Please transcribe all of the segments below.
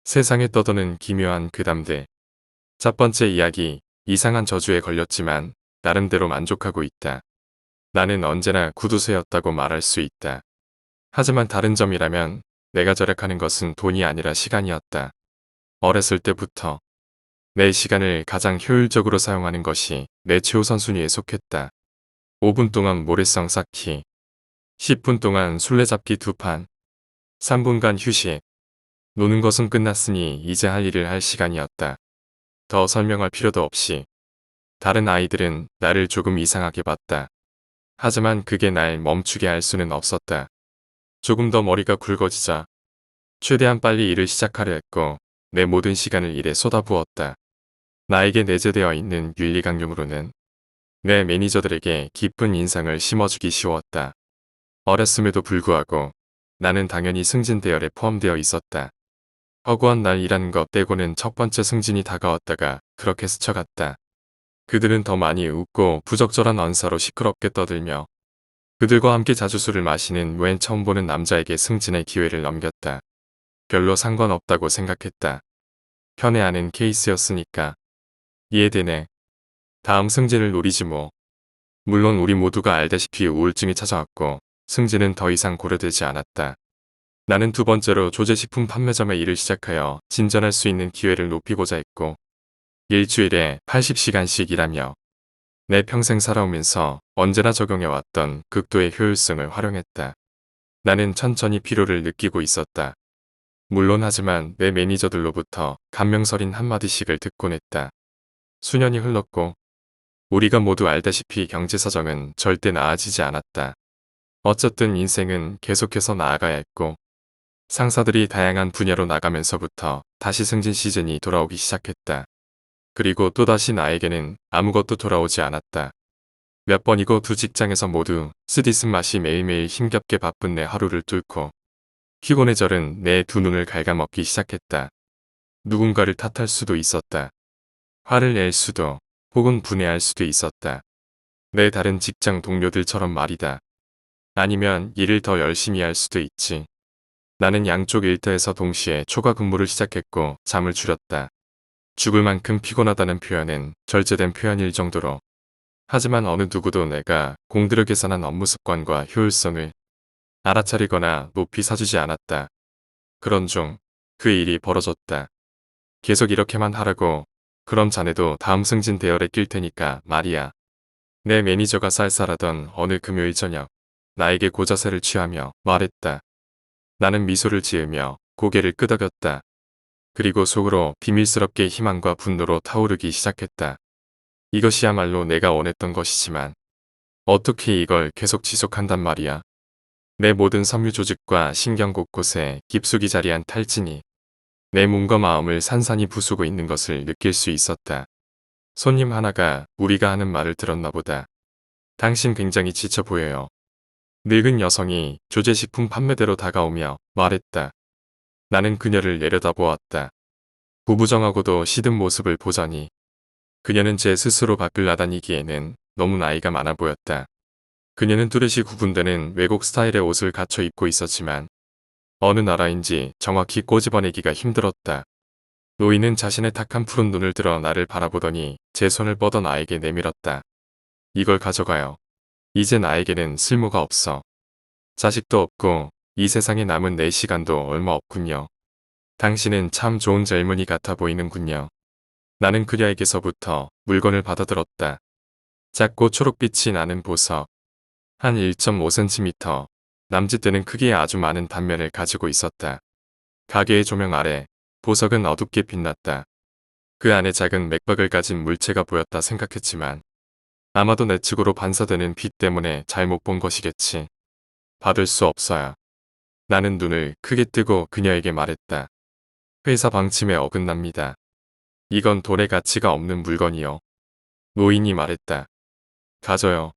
세상에 떠도는 기묘한 괴담들. 첫 번째 이야기, 이상한 저주에 걸렸지만 나름대로 만족하고 있다. 나는 언제나 구두쇠였다고 말할 수 있다. 하지만 다른 점이라면 내가 절약하는 것은 돈이 아니라 시간이었다. 어렸을 때부터 내 시간을 가장 효율적으로 사용하는 것이 내 최우선순위에 속했다. 5분 동안 모래성 쌓기, 10분 동안 술래잡기 2판, 3분간 휴식. 노는 것은 끝났으니 이제 할 일을 할 시간이었다. 더 설명할 필요도 없이 다른 아이들은 나를 조금 이상하게 봤다. 하지만 그게 날 멈추게 할 수는 없었다. 조금 더 머리가 굵어지자 최대한 빨리 일을 시작하려 했고 내 모든 시간을 일에 쏟아부었다. 나에게 내재되어 있는 윤리강령으로는 내 매니저들에게 깊은 인상을 심어주기 쉬웠다. 어렸음에도 불구하고 나는 당연히 승진 대열에 포함되어 있었다. 허구한 날 일하는 것 떼고는 첫 번째 승진이 다가왔다가 그렇게 스쳐갔다. 그들은 더 많이 웃고 부적절한 언사로 시끄럽게 떠들며 그들과 함께 자주 술을 마시는 웬 처음 보는 남자에게 승진의 기회를 넘겼다. 별로 상관없다고 생각했다. 편애하는 케이스였으니까. 이해되네. 다음 승진을 노리지 뭐. 물론 우리 모두가 알다시피 우울증이 찾아왔고 승진은 더 이상 고려되지 않았다. 나는 두 번째로 조제식품 판매점에 일을 시작하여 진전할 수 있는 기회를 높이고자 했고 일주일에 80시간씩 일하며 내 평생 살아오면서 언제나 적용해왔던 극도의 효율성을 활용했다. 나는 천천히 피로를 느끼고 있었다. 물론 하지만 내 매니저들로부터 감명서린 한마디씩을 듣곤 했다. 수년이 흘렀고 우리가 모두 알다시피 경제사정은 절대 나아지지 않았다. 어쨌든 인생은 계속해서 나아가야 했고 상사들이 다양한 분야로 나가면서부터 다시 승진 시즌이 돌아오기 시작했다. 그리고 또다시 나에게는 아무것도 돌아오지 않았다. 몇 번이고 두 직장에서 모두 쓰디쓴 맛이 매일매일 힘겹게 바쁜 내 하루를 뚫고 피곤에 절은 내 두 눈을 갉아먹기 시작했다. 누군가를 탓할 수도 있었다. 화를 낼 수도 혹은 분해할 수도 있었다. 내 다른 직장 동료들처럼 말이다. 아니면 일을 더 열심히 할 수도 있지. 나는 양쪽 일터에서 동시에 초과 근무를 시작했고 잠을 줄였다. 죽을 만큼 피곤하다는 표현은 절제된 표현일 정도로. 하지만 어느 누구도 내가 공들여 계산한 업무 습관과 효율성을 알아차리거나 높이 사주지 않았다. 그런 중 그 일이 벌어졌다. 계속 이렇게만 하라고. 그럼 자네도 다음 승진 대열에 낄 테니까 말이야. 내 매니저가 쌀쌀하던 어느 금요일 저녁 나에게 고자세를 취하며 말했다. 나는 미소를 지으며 고개를 끄덕였다. 그리고 속으로 비밀스럽게 희망과 분노로 타오르기 시작했다. 이것이야말로 내가 원했던 것이지만 어떻게 이걸 계속 지속한단 말이야. 내 모든 섬유 조직과 신경 곳곳에 깊숙이 자리한 탈진이 내 몸과 마음을 산산이 부수고 있는 것을 느낄 수 있었다. 손님 하나가 우리가 하는 말을 들었나 보다. 당신 굉장히 지쳐 보여요. 늙은 여성이 조제식품 판매대로 다가오며 말했다. 나는 그녀를 내려다보았다. 구부정하고도 시든 모습을 보자니 그녀는 제 스스로 밖을 나다니기에는 너무 나이가 많아 보였다. 그녀는 뚜렷이 구분되는 외국 스타일의 옷을 갖춰 입고 있었지만 어느 나라인지 정확히 꼬집어내기가 힘들었다. 노인은 자신의 탁한 푸른 눈을 들어 나를 바라보더니 제 손을 뻗어 나에게 내밀었다. 이걸 가져가요. 이제 나에게는 쓸모가 없어. 자식도 없고 이 세상에 남은 내 시간도 얼마 없군요. 당신은 참 좋은 젊은이 같아 보이는군요. 나는 그녀에게서부터 물건을 받아들었다. 작고 초록빛이 나는 보석. 한 1.5cm, 남짓되는 크기의 아주 많은 단면을 가지고 있었다. 가게의 조명 아래 보석은 어둡게 빛났다. 그 안에 작은 맥박을 가진 물체가 보였다 생각했지만 아마도 내 측으로 반사되는 빛 때문에 잘못 본 것이겠지. 받을 수 없어요. 나는 눈을 크게 뜨고 그녀에게 말했다. 회사 방침에 어긋납니다. 이건 돈의 가치가 없는 물건이요. 노인이 말했다. 가져요.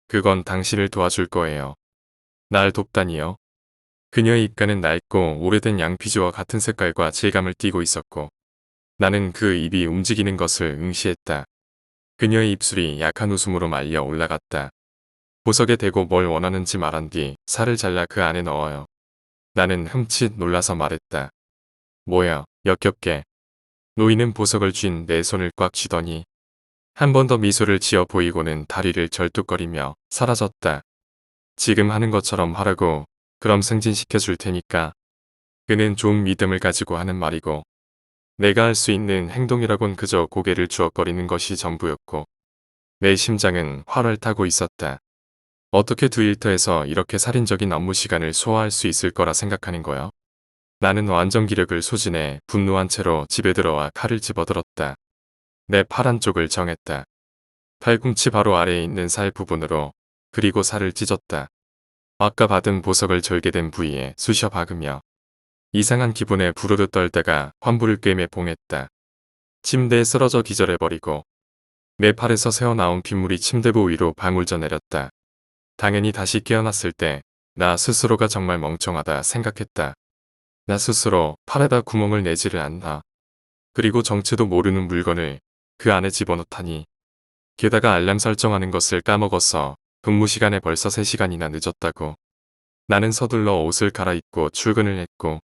그건 당신을 도와줄 거예요. 날 돕다니요. 그녀의 입가는 낡고 오래된 양피지와 같은 색깔과 질감을 띠고 있었고 나는 그 입이 움직이는 것을 응시했다. 그녀의 입술이 약한 웃음으로 말려 올라갔다. 보석에 대고 뭘 원하는지 말한 뒤 살을 잘라 그 안에 넣어요. 나는 흠칫 놀라서 말했다. 뭐야, 역겹게 놓이는 보석을 쥔 내 손을 꽉 쥐더니 한 번 더 미소를 지어 보이고는 다리를 절뚝거리며 사라졌다. 지금 하는 것처럼 하라고. 그럼 승진시켜 줄 테니까. 그는 좀 믿음을 가지고 하는 말이고 내가 할 수 있는 행동이라곤 그저 고개를 주걱거리는 것이 전부였고 내 심장은 활을 타고 있었다. 어떻게 두 일터에서 이렇게 살인적인 업무 시간을 소화할 수 있을 거라 생각하는 거야? 나는 완전 기력을 소진해 분노한 채로 집에 들어와 칼을 집어들었다. 내 팔 한쪽을 정했다. 팔꿈치 바로 아래에 있는 살 부분으로. 그리고 살을 찢었다. 아까 받은 보석을 절개된 부위에 쑤셔 박으며 이상한 기분에 부르르 떨다가 환부를 꿰매 봉했다. 침대에 쓰러져 기절해버리고 내 팔에서 새어나온 빗물이 침대부 위로 방울져 내렸다. 당연히 다시 깨어났을 때 나 스스로가 정말 멍청하다 생각했다. 나 스스로 팔에다 구멍을 내지를 않나. 그리고 정체도 모르는 물건을 그 안에 집어넣다니. 게다가 알람 설정하는 것을 까먹어서 근무 시간에 벌써 3시간이나 늦었다고. 나는 서둘러 옷을 갈아입고 출근을 했고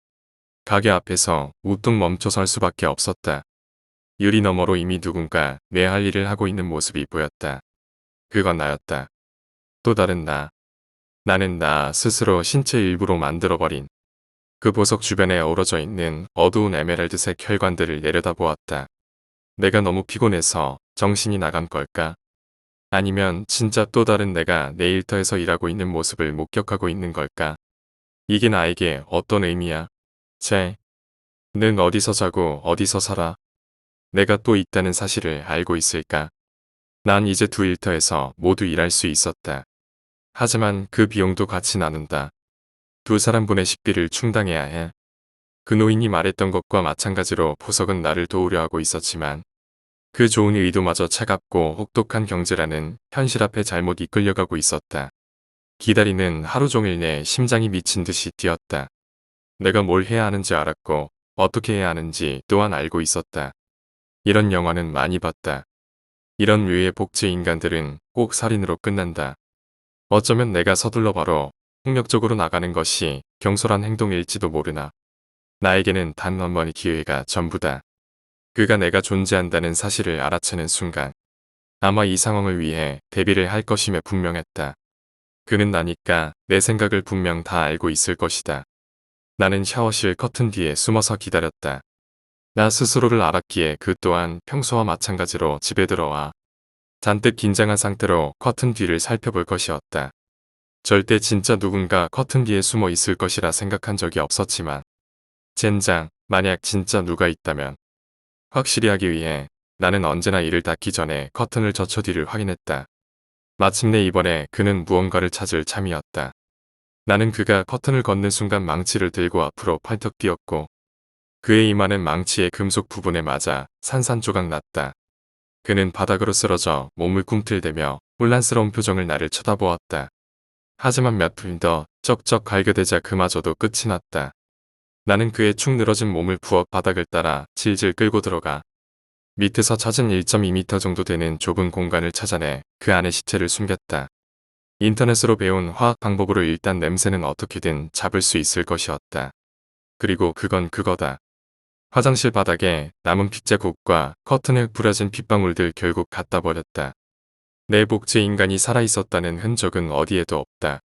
가게 앞에서 우뚝 멈춰 설 수밖에 없었다. 유리 너머로 이미 누군가 내 할 일을 하고 있는 모습이 보였다. 그건 나였다. 또 다른 나. 나는 나 스스로 신체 일부로 만들어버린 그 보석 주변에 어우러져 있는 어두운 에메랄드색 혈관들을 내려다보았다. 내가 너무 피곤해서 정신이 나간 걸까? 아니면 진짜 또 다른 내가 내 일터에서 일하고 있는 모습을 목격하고 있는 걸까? 이게 나에게 어떤 의미야? 는 어디서 자고 어디서 살아? 내가 또 있다는 사실을 알고 있을까? 난 이제 두 일터에서 모두 일할 수 있었다. 하지만 그 비용도 같이 나눈다. 두 사람분의 식비를 충당해야 해. 그 노인이 말했던 것과 마찬가지로 보석은 나를 도우려 하고 있었지만 그 좋은 의도마저 차갑고 혹독한 경제라는 현실 앞에 잘못 이끌려가고 있었다. 기다리는 하루 종일 내 심장이 미친 듯이 뛰었다. 내가 뭘 해야 하는지 알았고 어떻게 해야 하는지 또한 알고 있었다. 이런 영화는 많이 봤다. 이런 류의 복제 인간들은 꼭 살인으로 끝난다. 어쩌면 내가 서둘러 바로 폭력적으로 나가는 것이 경솔한 행동일지도 모르나. 나에게는 단 한 번의 기회가 전부다. 그가 내가 존재한다는 사실을 알아채는 순간 아마 이 상황을 위해 대비를 할 것임에 분명했다. 그는 나니까 내 생각을 분명 다 알고 있을 것이다. 나는 샤워실 커튼 뒤에 숨어서 기다렸다. 나 스스로를 알았기에 그 또한 평소와 마찬가지로 집에 들어와 잔뜩 긴장한 상태로 커튼 뒤를 살펴볼 것이었다. 절대 진짜 누군가 커튼 뒤에 숨어 있을 것이라 생각한 적이 없었지만 젠장, 만약 진짜 누가 있다면. 확실히 하기 위해 나는 언제나 일을 닫기 전에 커튼을 젖혀 뒤를 확인했다. 마침내 이번에 그는 무언가를 찾을 참이었다. 나는 그가 커튼을 걷는 순간 망치를 들고 앞으로 팔떡 뛰었고 그의 이마는 망치의 금속 부분에 맞아 산산조각 났다. 그는 바닥으로 쓰러져 몸을 꿈틀대며 혼란스러운 표정을 나를 쳐다보았다. 하지만 몇 분 더 쩍쩍 갈겨대자 그마저도 끝이 났다. 나는 그의 축 늘어진 몸을 부엌 바닥을 따라 질질 끌고 들어가 밑에서 찾은 1.2m 정도 되는 좁은 공간을 찾아내 그 안에 시체를 숨겼다. 인터넷으로 배운 화학 방법으로 일단 냄새는 어떻게든 잡을 수 있을 것이었다. 그리고 그건 그거다. 화장실 바닥에 남은 빗자국과 커튼에 뿌려진 빗방울들 결국 갖다 버렸다. 내 복제 인간이 살아있었다는 흔적은 어디에도 없다.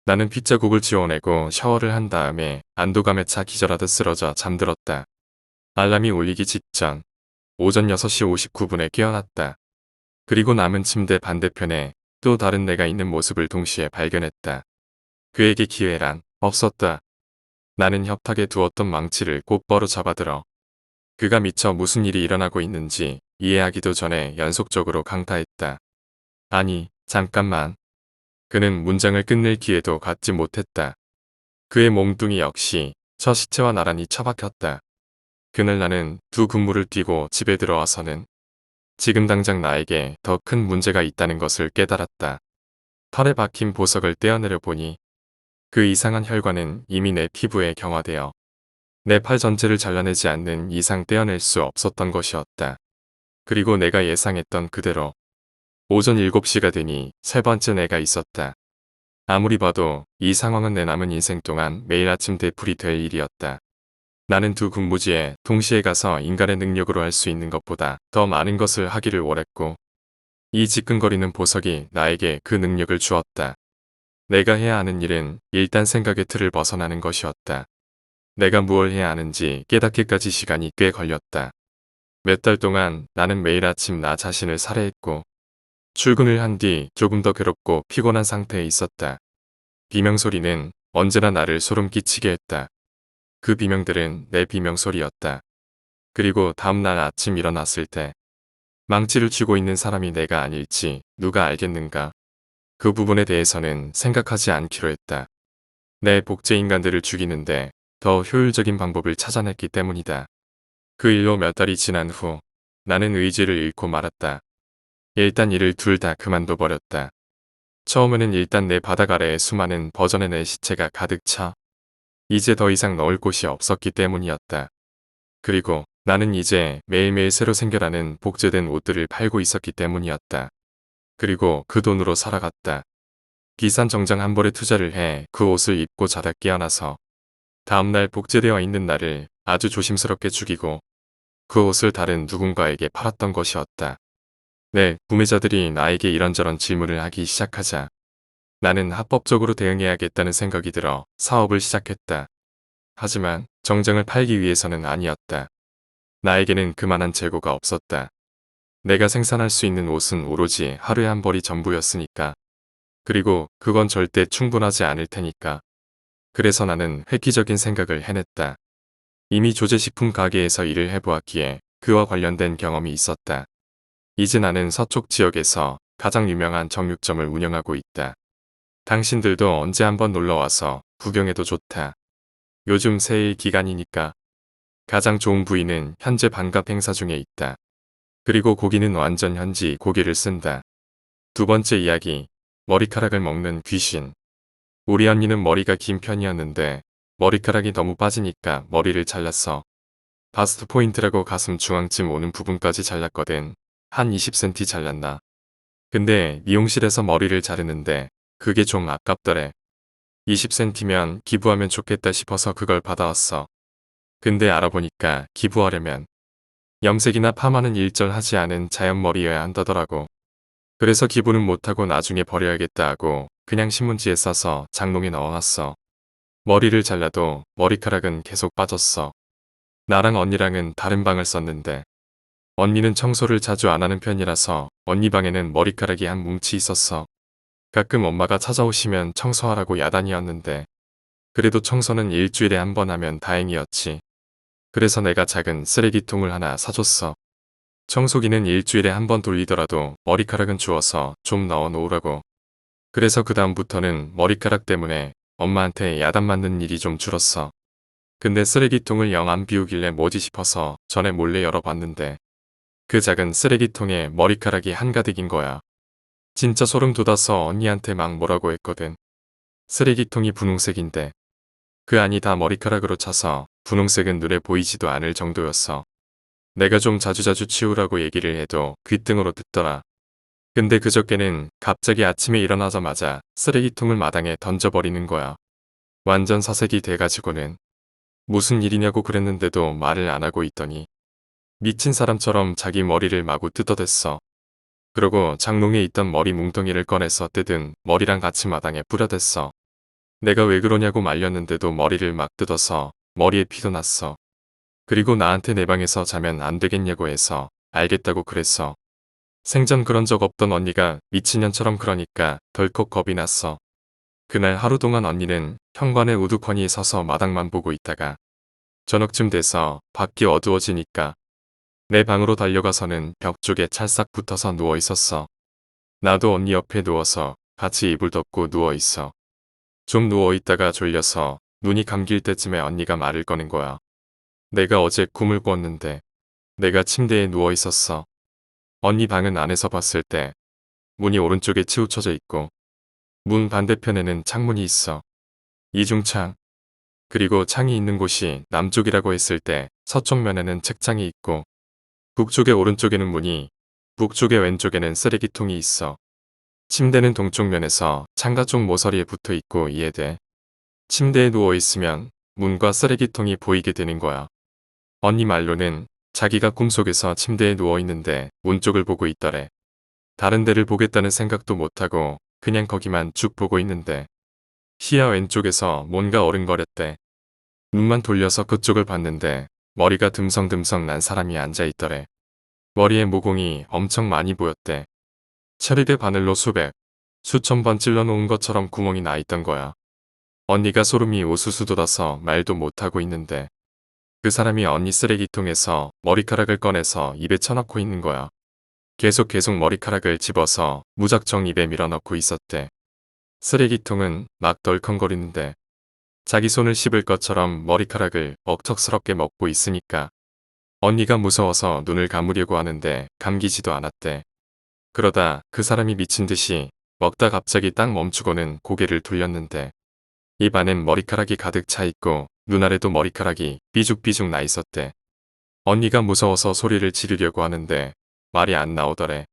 나는 빗자국을 지워내고 샤워를 한 다음에 안도감에 차 기절하듯 쓰러져 잠들었다. 알람이 울리기 직전 오전 6시 59분에 깨어났다. 그리고 남은 침대 반대편에 또 다른 내가 있는 모습을 동시에 발견했다. 그에게 기회란 없었다. 나는 협탁에 두었던 망치를 곧바로 잡아들어 그가 미처 무슨 일이 일어나고 있는지 이해하기도 전에 연속적으로 강타했다. 아니, 잠깐만. 그는 문장을 끝낼 기회도 갖지 못했다. 그의 몽둥이 역시 저 시체와 나란히 처박혔다. 그날 나는 두 근무를 뛰고 집에 들어와서는 지금 당장 나에게 더 큰 문제가 있다는 것을 깨달았다. 털에 박힌 보석을 떼어내려 보니 그 이상한 혈관은 이미 내 피부에 경화되어 내 팔 전체를 잘라내지 않는 이상 떼어낼 수 없었던 것이었다. 그리고 내가 예상했던 그대로 오전 7시가 되니 세 번째 내가 있었다. 아무리 봐도 이 상황은 내 남은 인생 동안 매일 아침 되풀이 될 일이었다. 나는 두 군무지에 동시에 가서 인간의 능력으로 할 수 있는 것보다 더 많은 것을 하기를 원했고 이 지끈거리는 보석이 나에게 그 능력을 주었다. 내가 해야 하는 일은 일단 생각의 틀을 벗어나는 것이었다. 내가 무엇을 해야 하는지 깨닫기까지 시간이 꽤 걸렸다. 몇 달 동안 나는 매일 아침 나 자신을 살해했고 출근을 한 뒤 조금 더 괴롭고 피곤한 상태에 있었다. 비명소리는 언제나 나를 소름 끼치게 했다. 그 비명들은 내 비명소리였다. 그리고 다음날 아침 일어났을 때 망치를 쥐고 있는 사람이 내가 아닐지 누가 알겠는가. 그 부분에 대해서는 생각하지 않기로 했다. 내 복제인간들을 죽이는데 더 효율적인 방법을 찾아냈기 때문이다. 그 일로 몇 달이 지난 후 나는 의지를 잃고 말았다. 일단 일을 둘 다 그만둬버렸다. 처음에는 일단 내 바닥 아래에 수많은 버전의 내 시체가 가득 차 이제 더 이상 넣을 곳이 없었기 때문이었다. 그리고 나는 이제 매일매일 새로 생겨나는 복제된 옷들을 팔고 있었기 때문이었다. 그리고 그 돈으로 살아갔다. 비싼 정장 한 벌에 투자를 해 그 옷을 입고 자다 깨어나서 다음날 복제되어 있는 나를 아주 조심스럽게 죽이고 그 옷을 다른 누군가에게 팔았던 것이었다. 네, 구매자들이 나에게 이런저런 질문을 하기 시작하자 나는 합법적으로 대응해야겠다는 생각이 들어 사업을 시작했다. 하지만 정장을 팔기 위해서는 아니었다. 나에게는 그만한 재고가 없었다. 내가 생산할 수 있는 옷은 오로지 하루에 한 벌이 전부였으니까. 그리고 그건 절대 충분하지 않을 테니까. 그래서 나는 획기적인 생각을 해냈다. 이미 조제식품 가게에서 일을 해보았기에 그와 관련된 경험이 있었다. 이제 나는 서쪽 지역에서 가장 유명한 정육점을 운영하고 있다. 당신들도 언제 한번 놀러와서 구경해도 좋다. 요즘 세일 기간이니까. 가장 좋은 부위는 현재 반값 행사 중에 있다. 그리고 고기는 완전 현지 고기를 쓴다. 두 번째 이야기, 머리카락을 먹는 귀신. 우리 언니는 머리가 긴 편이었는데 머리카락이 너무 빠지니까 머리를 잘랐어. 바스트 포인트라고 가슴 중앙쯤 오는 부분까지 잘랐거든. 한 20cm 잘랐나. 근데 미용실에서 머리를 자르는데 그게 좀 아깝더래. 20cm면 기부하면 좋겠다 싶어서 그걸 받아왔어. 근데 알아보니까 기부하려면 염색이나 파마는 일절하지 않은 자연머리여야 한다더라고. 그래서 기부는 못하고 나중에 버려야겠다 하고 그냥 신문지에 싸서 장롱에 넣어놨어. 머리를 잘라도 머리카락은 계속 빠졌어. 나랑 언니랑은 다른 방을 썼는데 언니는 청소를 자주 안 하는 편이라서 언니 방에는 머리카락이 한 뭉치 있었어. 가끔 엄마가 찾아오시면 청소하라고 야단이었는데 그래도 청소는 일주일에 한 번 하면 다행이었지. 그래서 내가 작은 쓰레기통을 하나 사줬어. 청소기는 일주일에 한 번 돌리더라도 머리카락은 주워서 좀 넣어 놓으라고. 그래서 그 다음부터는 머리카락 때문에 엄마한테 야단 맞는 일이 좀 줄었어. 근데 쓰레기통을 영 안 비우길래 뭐지 싶어서 전에 몰래 열어봤는데 그 작은 쓰레기통에 머리카락이 한가득인 거야. 진짜 소름 돋아서 언니한테 막 뭐라고 했거든. 쓰레기통이 분홍색인데 그 안이 다 머리카락으로 차서 분홍색은 눈에 보이지도 않을 정도였어. 내가 좀 자주자주 치우라고 얘기를 해도 귓등으로 듣더라. 근데 그저께는 갑자기 아침에 일어나자마자 쓰레기통을 마당에 던져버리는 거야. 완전 사색이 돼가지고는 무슨 일이냐고 그랬는데도 말을 안 하고 있더니 미친 사람처럼 자기 머리를 마구 뜯어댔어. 그러고 장롱에 있던 머리 뭉텅이를 꺼내서 뜯은 머리랑 같이 마당에 뿌려댔어. 내가 왜 그러냐고 말렸는데도 머리를 막 뜯어서 머리에 피도 났어. 그리고 나한테 내 방에서 자면 안 되겠냐고 해서 알겠다고 그랬어. 생전 그런 적 없던 언니가 미친년처럼 그러니까 덜컥 겁이 났어. 그날 하루 동안 언니는 현관에 우두커니 서서 마당만 보고 있다가 저녁쯤 돼서 밖이 어두워지니까 내 방으로 달려가서는 벽 쪽에 찰싹 붙어서 누워 있었어. 나도 언니 옆에 누워서 같이 이불 덮고 누워 있어. 좀 누워 있다가 졸려서 눈이 감길 때쯤에 언니가 말을 꺼낸 거야. 내가 어제 꿈을 꿨는데 내가 침대에 누워 있었어. 언니 방은 안에서 봤을 때 문이 오른쪽에 치우쳐져 있고 문 반대편에는 창문이 있어. 이중창. 그리고 창이 있는 곳이 남쪽이라고 했을 때 서쪽 면에는 책장이 있고 북쪽의 오른쪽에는 문이, 북쪽의 왼쪽에는 쓰레기통이 있어. 침대는 동쪽 면에서 창가 쪽 모서리에 붙어 있고 이해돼. 침대에 누워 있으면 문과 쓰레기통이 보이게 되는 거야. 언니 말로는 자기가 꿈속에서 침대에 누워있는데 문 쪽을 보고 있더래. 다른 데를 보겠다는 생각도 못하고 그냥 거기만 쭉 보고 있는데 시야 왼쪽에서 뭔가 어른거렸대. 눈만 돌려서 그쪽을 봤는데 머리가 듬성듬성 난 사람이 앉아있더래. 머리에 모공이 엄청 많이 보였대. 체리대 바늘로 수천 번 찔러놓은 것처럼 구멍이 나 있던 거야. 언니가 소름이 우수수 돋아서 말도 못하고 있는데 그 사람이 언니 쓰레기통에서 머리카락을 꺼내서 입에 쳐넣고 있는 거야. 계속 머리카락을 집어서 무작정 입에 밀어넣고 있었대. 쓰레기통은 막 덜컹거리는데 자기 손을 씹을 것처럼 머리카락을 억척스럽게 먹고 있으니까 언니가 무서워서 눈을 감으려고 하는데 감기지도 않았대. 그러다 그 사람이 미친 듯이 먹다 갑자기 딱 멈추고는 고개를 돌렸는데 입 안엔 머리카락이 가득 차 있고 눈 아래도 머리카락이 삐죽삐죽 나 있었대. 언니가 무서워서 소리를 지르려고 하는데 말이 안 나오더래.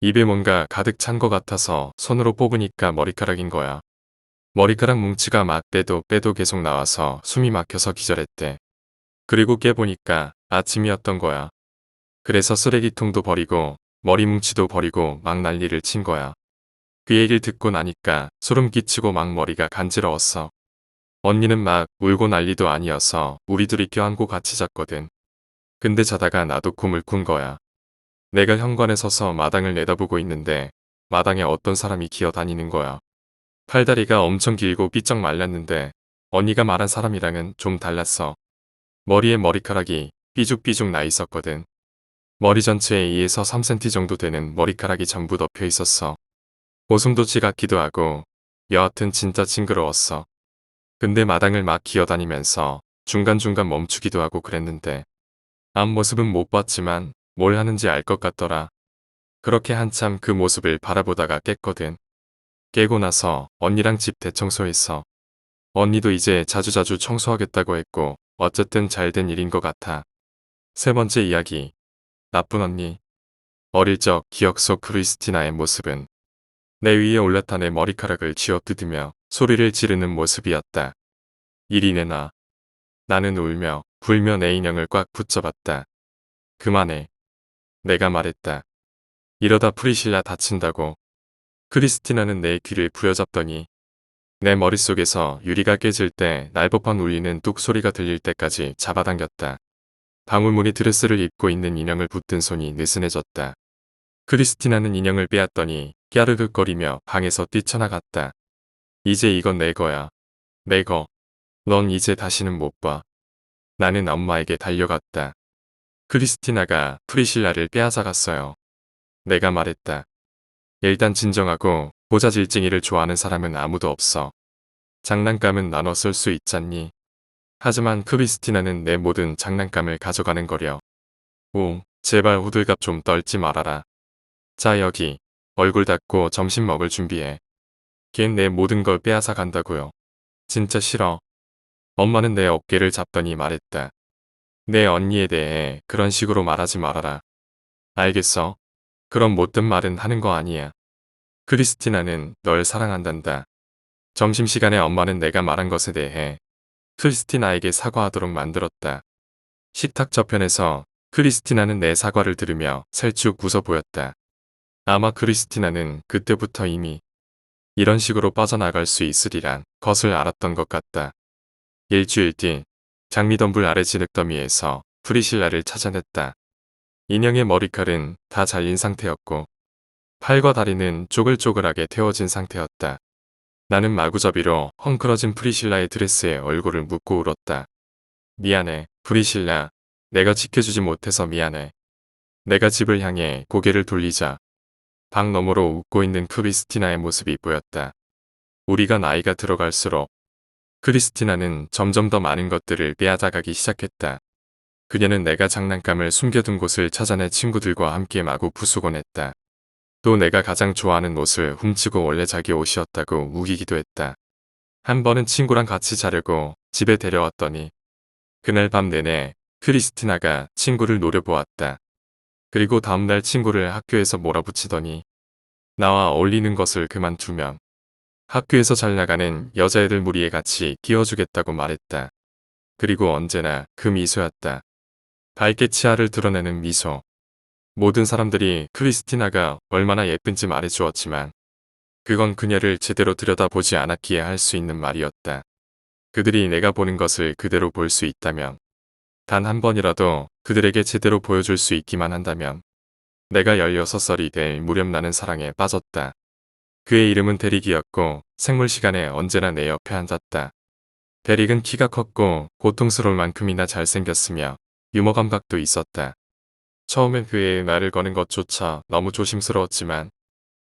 입에 뭔가 가득 찬 것 같아서 손으로 뽑으니까 머리카락인 거야. 머리카락 뭉치가 막 빼도 계속 나와서 숨이 막혀서 기절했대. 그리고 깨보니까 아침이었던 거야. 그래서 쓰레기통도 버리고 머리 뭉치도 버리고 막 난리를 친 거야. 그 얘기를 듣고 나니까 소름 끼치고 막 머리가 간지러웠어. 언니는 막 울고 난리도 아니어서 우리 둘이 껴안고 같이 잤거든. 근데 자다가 나도 꿈을 꾼 거야. 내가 현관에 서서 마당을 내다보고 있는데 마당에 어떤 사람이 기어다니는 거야. 팔다리가 엄청 길고 삐쩍 말랐는데 언니가 말한 사람이랑은 좀 달랐어. 머리에 머리카락이 삐죽삐죽 나 있었거든. 머리 전체에 2에서 3cm 정도 되는 머리카락이 전부 덮여 있었어. 웃음도 지같기도 하고 여하튼 진짜 징그러웠어. 근데 마당을 막 기어다니면서 중간중간 멈추기도 하고 그랬는데 앞모습은 못 봤지만 뭘 하는지 알 것 같더라. 그렇게 한참 그 모습을 바라보다가 깼거든. 깨고 나서 언니랑 집 대청소했어. 언니도 이제 자주자주 청소하겠다고 했고 어쨌든 잘된 일인 것 같아. 세 번째 이야기. 나쁜 언니. 어릴 적 기억 속 크리스티나의 모습은 내 위에 올라탄 내 머리카락을 쥐어뜯으며 소리를 지르는 모습이었다. 이리 내놔. 나는 울며 불며 내 인형을 꽉 붙잡았다. 그만해. 내가 말했다. 이러다 프리실라 다친다고. 크리스티나는 내 귀를 부여잡더니 내 머릿속에서 유리가 깨질 때 날법한 울리는 뚝 소리가 들릴 때까지 잡아당겼다. 방울무늬 드레스를 입고 있는 인형을 붙든 손이 느슨해졌다. 크리스티나는 인형을 빼앗더니 깨르륵거리며 방에서 뛰쳐나갔다. 이제 이건 내 거야. 내 거. 넌 이제 다시는 못 봐. 나는 엄마에게 달려갔다. 크리스티나가 프리실라를 빼앗아갔어요. 내가 말했다. 일단 진정하고 보자질쟁이를 좋아하는 사람은 아무도 없어. 장난감은 나눠 쓸 수 있잖니. 하지만 크리스티나는 내 모든 장난감을 가져가는 거려. 오, 제발 호들갑 좀 떨지 말아라. 자 여기, 얼굴 닦고 점심 먹을 준비해. 걘 내 모든 걸 빼앗아 간다고요. 진짜 싫어. 엄마는 내 어깨를 잡더니 말했다. 내 언니에 대해 그런 식으로 말하지 말아라. 알겠어. 그런 못된 말은 하는 거 아니야. 크리스티나는 널 사랑한단다. 점심시간에 엄마는 내가 말한 것에 대해 크리스티나에게 사과하도록 만들었다. 식탁 저편에서 크리스티나는 내 사과를 들으며 살쭉 웃어 보였다. 아마 크리스티나는 그때부터 이미 이런 식으로 빠져나갈 수 있으리란 것을 알았던 것 같다. 일주일 뒤 장미덤불 아래 진흙더미에서 프리실라를 찾아냈다. 인형의 머리칼은 다 잘린 상태였고 팔과 다리는 쪼글쪼글하게 태워진 상태였다. 나는 마구잡이로 헝클어진 프리실라의 드레스에 얼굴을 묻고 울었다. 미안해, 프리실라. 내가 지켜주지 못해서 미안해. 내가 집을 향해 고개를 돌리자 방 너머로 웃고 있는 크리스티나의 모습이 보였다. 우리가 나이가 들어갈수록 크리스티나는 점점 더 많은 것들을 빼앗아가기 시작했다. 그녀는 내가 장난감을 숨겨둔 곳을 찾아내 친구들과 함께 마구 부수곤 했다. 또 내가 가장 좋아하는 옷을 훔치고 원래 자기 옷이었다고 우기기도 했다. 한 번은 친구랑 같이 자려고 집에 데려왔더니 그날 밤 내내 크리스티나가 친구를 노려보았다. 그리고 다음날 친구를 학교에서 몰아붙이더니 나와 어울리는 것을 그만두면 학교에서 잘 나가는 여자애들 무리에 같이 끼워주겠다고 말했다. 그리고 언제나 그 미소였다. 밝게 치아를 드러내는 미소. 모든 사람들이 크리스티나가 얼마나 예쁜지 말해주었지만 그건 그녀를 제대로 들여다보지 않았기에 할 수 있는 말이었다. 그들이 내가 보는 것을 그대로 볼 수 있다면, 단 한 번이라도 그들에게 제대로 보여줄 수 있기만 한다면 내가 16살이 될 무렵 나는 사랑에 빠졌다. 그의 이름은 데릭이었고 생물 시간에 언제나 내 옆에 앉았다. 데릭은 키가 컸고 고통스러울 만큼이나 잘생겼으며 유머 감각도 있었다. 처음엔 그의 말을 거는 것조차 너무 조심스러웠지만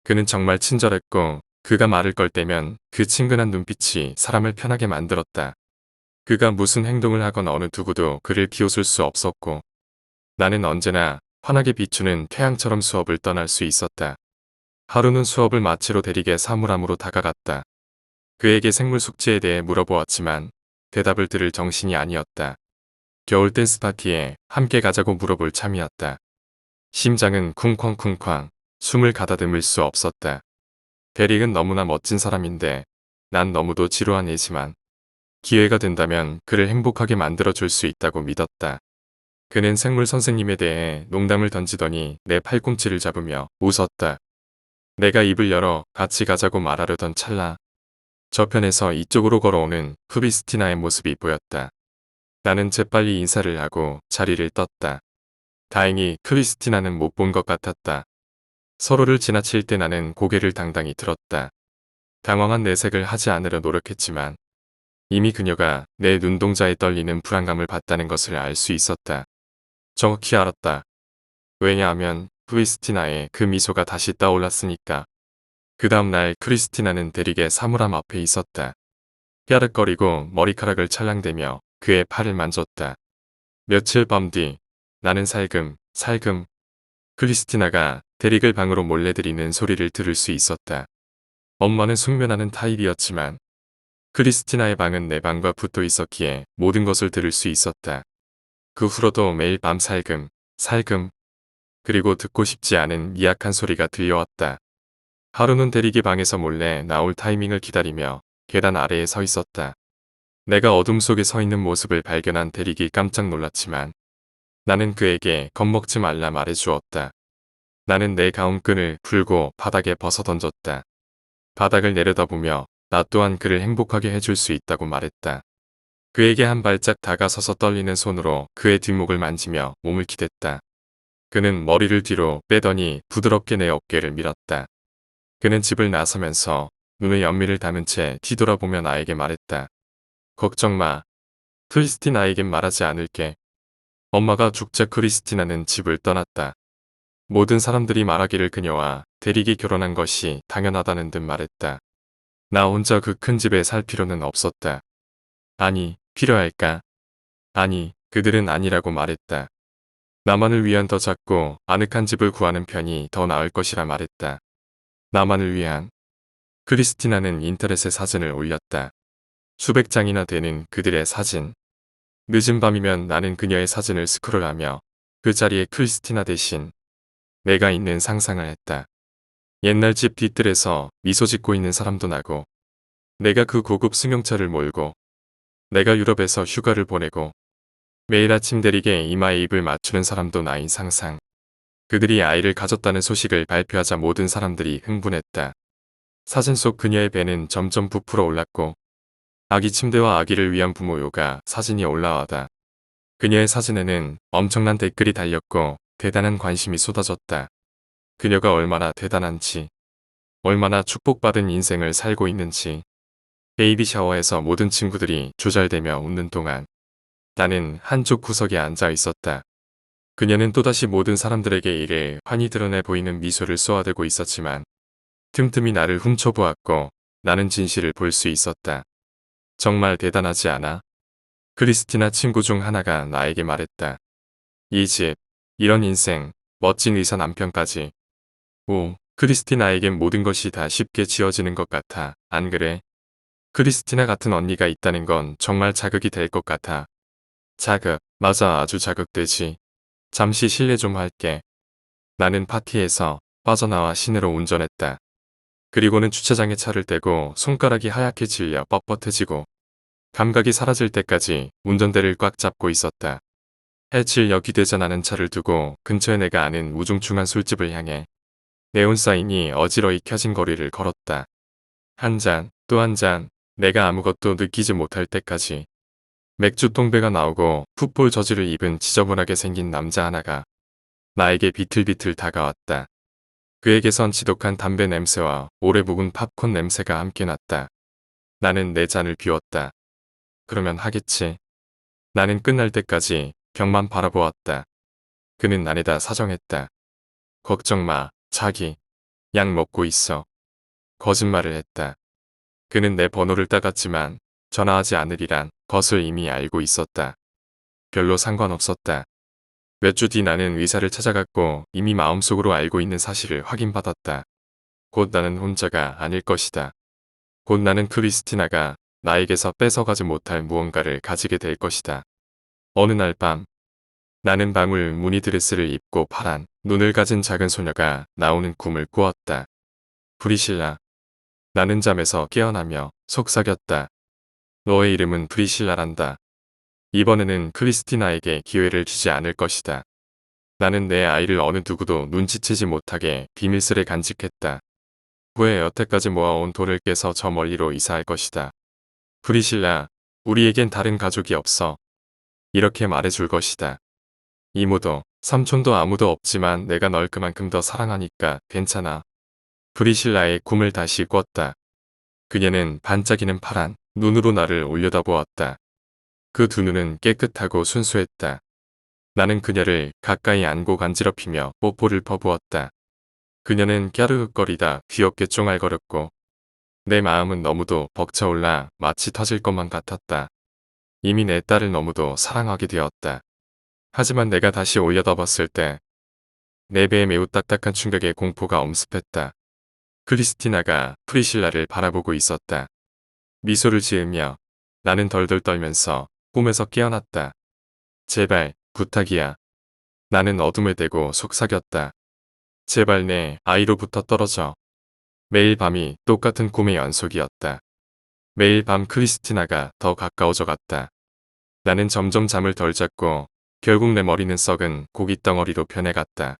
그는 정말 친절했고 그가 말을 걸 때면 그 친근한 눈빛이 사람을 편하게 만들었다. 그가 무슨 행동을 하건 어느 누구도 그를 비웃을 수 없었고 나는 언제나 환하게 비추는 태양처럼 수업을 떠날 수 있었다. 하루는 수업을 마치러 데릭의 사물함으로 다가갔다. 그에게 생물 숙제에 대해 물어보았지만 대답을 들을 정신이 아니었다. 겨울 댄스 파티에 함께 가자고 물어볼 참이었다. 심장은 쿵쾅쿵쾅 숨을 가다듬을 수 없었다. 데릭은 너무나 멋진 사람인데 난 너무도 지루한 애지만 기회가 된다면 그를 행복하게 만들어줄 수 있다고 믿었다. 그는 생물 선생님에 대해 농담을 던지더니 내 팔꿈치를 잡으며 웃었다. 내가 입을 열어 같이 가자고 말하려던 찰나 저편에서 이쪽으로 걸어오는 크리스티나의 모습이 보였다. 나는 재빨리 인사를 하고 자리를 떴다. 다행히 크리스티나는 못 본 것 같았다. 서로를 지나칠 때 나는 고개를 당당히 들었다. 당황한 내색을 하지 않으려 노력했지만 이미 그녀가 내 눈동자에 떨리는 불안감을 봤다는 것을 알 수 있었다. 정확히 알았다. 왜냐하면 크리스티나의 그 미소가 다시 떠올랐으니까. 그 다음 날 크리스티나는 데릭의 사물함 앞에 있었다. 삐아륵거리고 머리카락을 찰랑대며 그의 팔을 만졌다. 며칠 밤 뒤 나는 살금 크리스티나가 데릭을 방으로 몰래 들이는 소리를 들을 수 있었다. 엄마는 숙면하는 타입이었지만 크리스티나의 방은 내 방과 붙어 있었기에 모든 것을 들을 수 있었다. 그 후로도 매일 밤 살금 그리고 듣고 싶지 않은 미약한 소리가 들려왔다. 하루는 데릭이 방에서 몰래 나올 타이밍을 기다리며 계단 아래에 서 있었다. 내가 어둠 속에 서 있는 모습을 발견한 데릭이 깜짝 놀랐지만 나는 그에게 겁먹지 말라 말해주었다. 나는 내 가운끈을 풀고 바닥에 벗어던졌다. 바닥을 내려다보며 나 또한 그를 행복하게 해줄 수 있다고 말했다. 그에게 한 발짝 다가서서 떨리는 손으로 그의 뒷목을 만지며 몸을 기댔다. 그는 머리를 뒤로 빼더니 부드럽게 내 어깨를 밀었다. 그는 집을 나서면서 눈에 연미를 담은 채 뒤돌아보며 나에게 말했다. 걱정 마. 크리스티나에겐 말하지 않을게. 엄마가 죽자 크리스티나는 집을 떠났다. 모든 사람들이 말하기를 그녀와 데릭이 결혼한 것이 당연하다는 듯 말했다. 나 혼자 그 큰 집에 살 필요는 없었다. 아니, 필요할까? 아니, 그들은 아니라고 말했다. 나만을 위한 더 작고 아늑한 집을 구하는 편이 더 나을 것이라 말했다. 나만을 위한. 크리스티나는 인터넷에 사진을 올렸다. 수백 장이나 되는 그들의 사진. 늦은 밤이면 나는 그녀의 사진을 스크롤하며 그 자리에 크리스티나 대신 내가 있는 상상을 했다. 옛날 집 뒤뜰에서 미소 짓고 있는 사람도 나고 내가 그 고급 승용차를 몰고 내가 유럽에서 휴가를 보내고 매일 아침 데릭에 이마에 입을 맞추는 사람도 나인 상상. 그들이 아이를 가졌다는 소식을 발표하자 모든 사람들이 흥분했다. 사진 속 그녀의 배는 점점 부풀어 올랐고 아기 침대와 아기를 위한 부모요가 사진이 올라와다. 그녀의 사진에는 엄청난 댓글이 달렸고 대단한 관심이 쏟아졌다. 그녀가 얼마나 대단한지, 얼마나 축복받은 인생을 살고 있는지. 베이비 샤워에서 모든 친구들이 조잘대며 웃는 동안 나는 한쪽 구석에 앉아 있었다. 그녀는 또다시 모든 사람들에게 이를 환히 드러내 보이는 미소를 쏘아대고 있었지만 틈틈이 나를 훔쳐보았고 나는 진실을 볼 수 있었다. 정말 대단하지 않아? 크리스티나 친구 중 하나가 나에게 말했다. 이 집, 이런 인생, 멋진 의사 남편까지. 오, 크리스티나에겐 모든 것이 다 쉽게 지어지는 것 같아. 안 그래? 크리스티나 같은 언니가 있다는 건 정말 자극이 될 것 같아. 자극, 맞아, 아주 자극되지. 잠시 실례 좀 할게. 나는 파티에서 빠져나와 시내로 운전했다. 그리고는 주차장에 차를 대고 손가락이 하얗게 질려 뻣뻣해지고 감각이 사라질 때까지 운전대를 꽉 잡고 있었다. 해칠역 휴대전화는 차를 두고 근처에 내가 아는 우중충한 술집을 향해 네온 사인이 어지러이 켜진 거리를 걸었다. 한 잔, 또 한 잔, 내가 아무것도 느끼지 못할 때까지. 맥주 통배가 나오고 풋볼 저지를 입은 지저분하게 생긴 남자 하나가 나에게 비틀비틀 다가왔다. 그에게선 지독한 담배 냄새와 오래 묵은 팝콘 냄새가 함께 났다. 나는 내 잔을 비웠다. 그러면 하겠지. 나는 끝날 때까지 벽만 바라보았다. 그는 난에다 사정했다. 걱정 마, 자기. 약 먹고 있어. 거짓말을 했다. 그는 내 번호를 따갔지만 전화하지 않으리란 것을 이미 알고 있었다. 별로 상관없었다. 몇 주 뒤 나는 의사를 찾아갔고 이미 마음속으로 알고 있는 사실을 확인받았다. 곧 나는 혼자가 아닐 것이다. 곧 나는 크리스티나가 나에게서 뺏어가지 못할 무언가를 가지게 될 것이다. 어느 날 밤, 나는 방울 무늬 드레스를 입고 파란 눈을 가진 작은 소녀가 나오는 꿈을 꾸었다. 프리실라. 나는 잠에서 깨어나며 속삭였다. 너의 이름은 프리실라란다. 이번에는 크리스티나에게 기회를 주지 않을 것이다. 나는 내 아이를 어느 누구도 눈치채지 못하게 비밀스레 간직했다. 후에 여태까지 모아온 돈을 깨서 저 멀리로 이사할 것이다. 프리실라, 우리에겐 다른 가족이 없어. 이렇게 말해줄 것이다. 이모도, 삼촌도 아무도 없지만 내가 널 그만큼 더 사랑하니까 괜찮아. 프리실라의 꿈을 다시 꿨다. 그녀는 반짝이는 파란 눈으로 나를 올려다보았다. 그 두 눈은 깨끗하고 순수했다. 나는 그녀를 가까이 안고 간지럽히며 뽀뽀를 퍼부었다. 그녀는 꺄르륵거리다 귀엽게 쫑알거렸고 내 마음은 너무도 벅차올라 마치 터질 것만 같았다. 이미 내 딸을 너무도 사랑하게 되었다. 하지만 내가 다시 올려다봤을 때 내 배에 매우 딱딱한 충격의 공포가 엄습했다. 크리스티나가 프리실라를 바라보고 있었다. 미소를 지으며 나는 덜덜 떨면서 꿈에서 깨어났다. 제발, 부탁이야. 나는 어둠을 대고 속삭였다. 제발 내 아이로부터 떨어져. 매일 밤이 똑같은 꿈의 연속이었다. 매일 밤 크리스티나가 더 가까워져 갔다. 나는 점점 잠을 덜 잤고 결국 내 머리는 썩은 고깃덩어리로 변해갔다.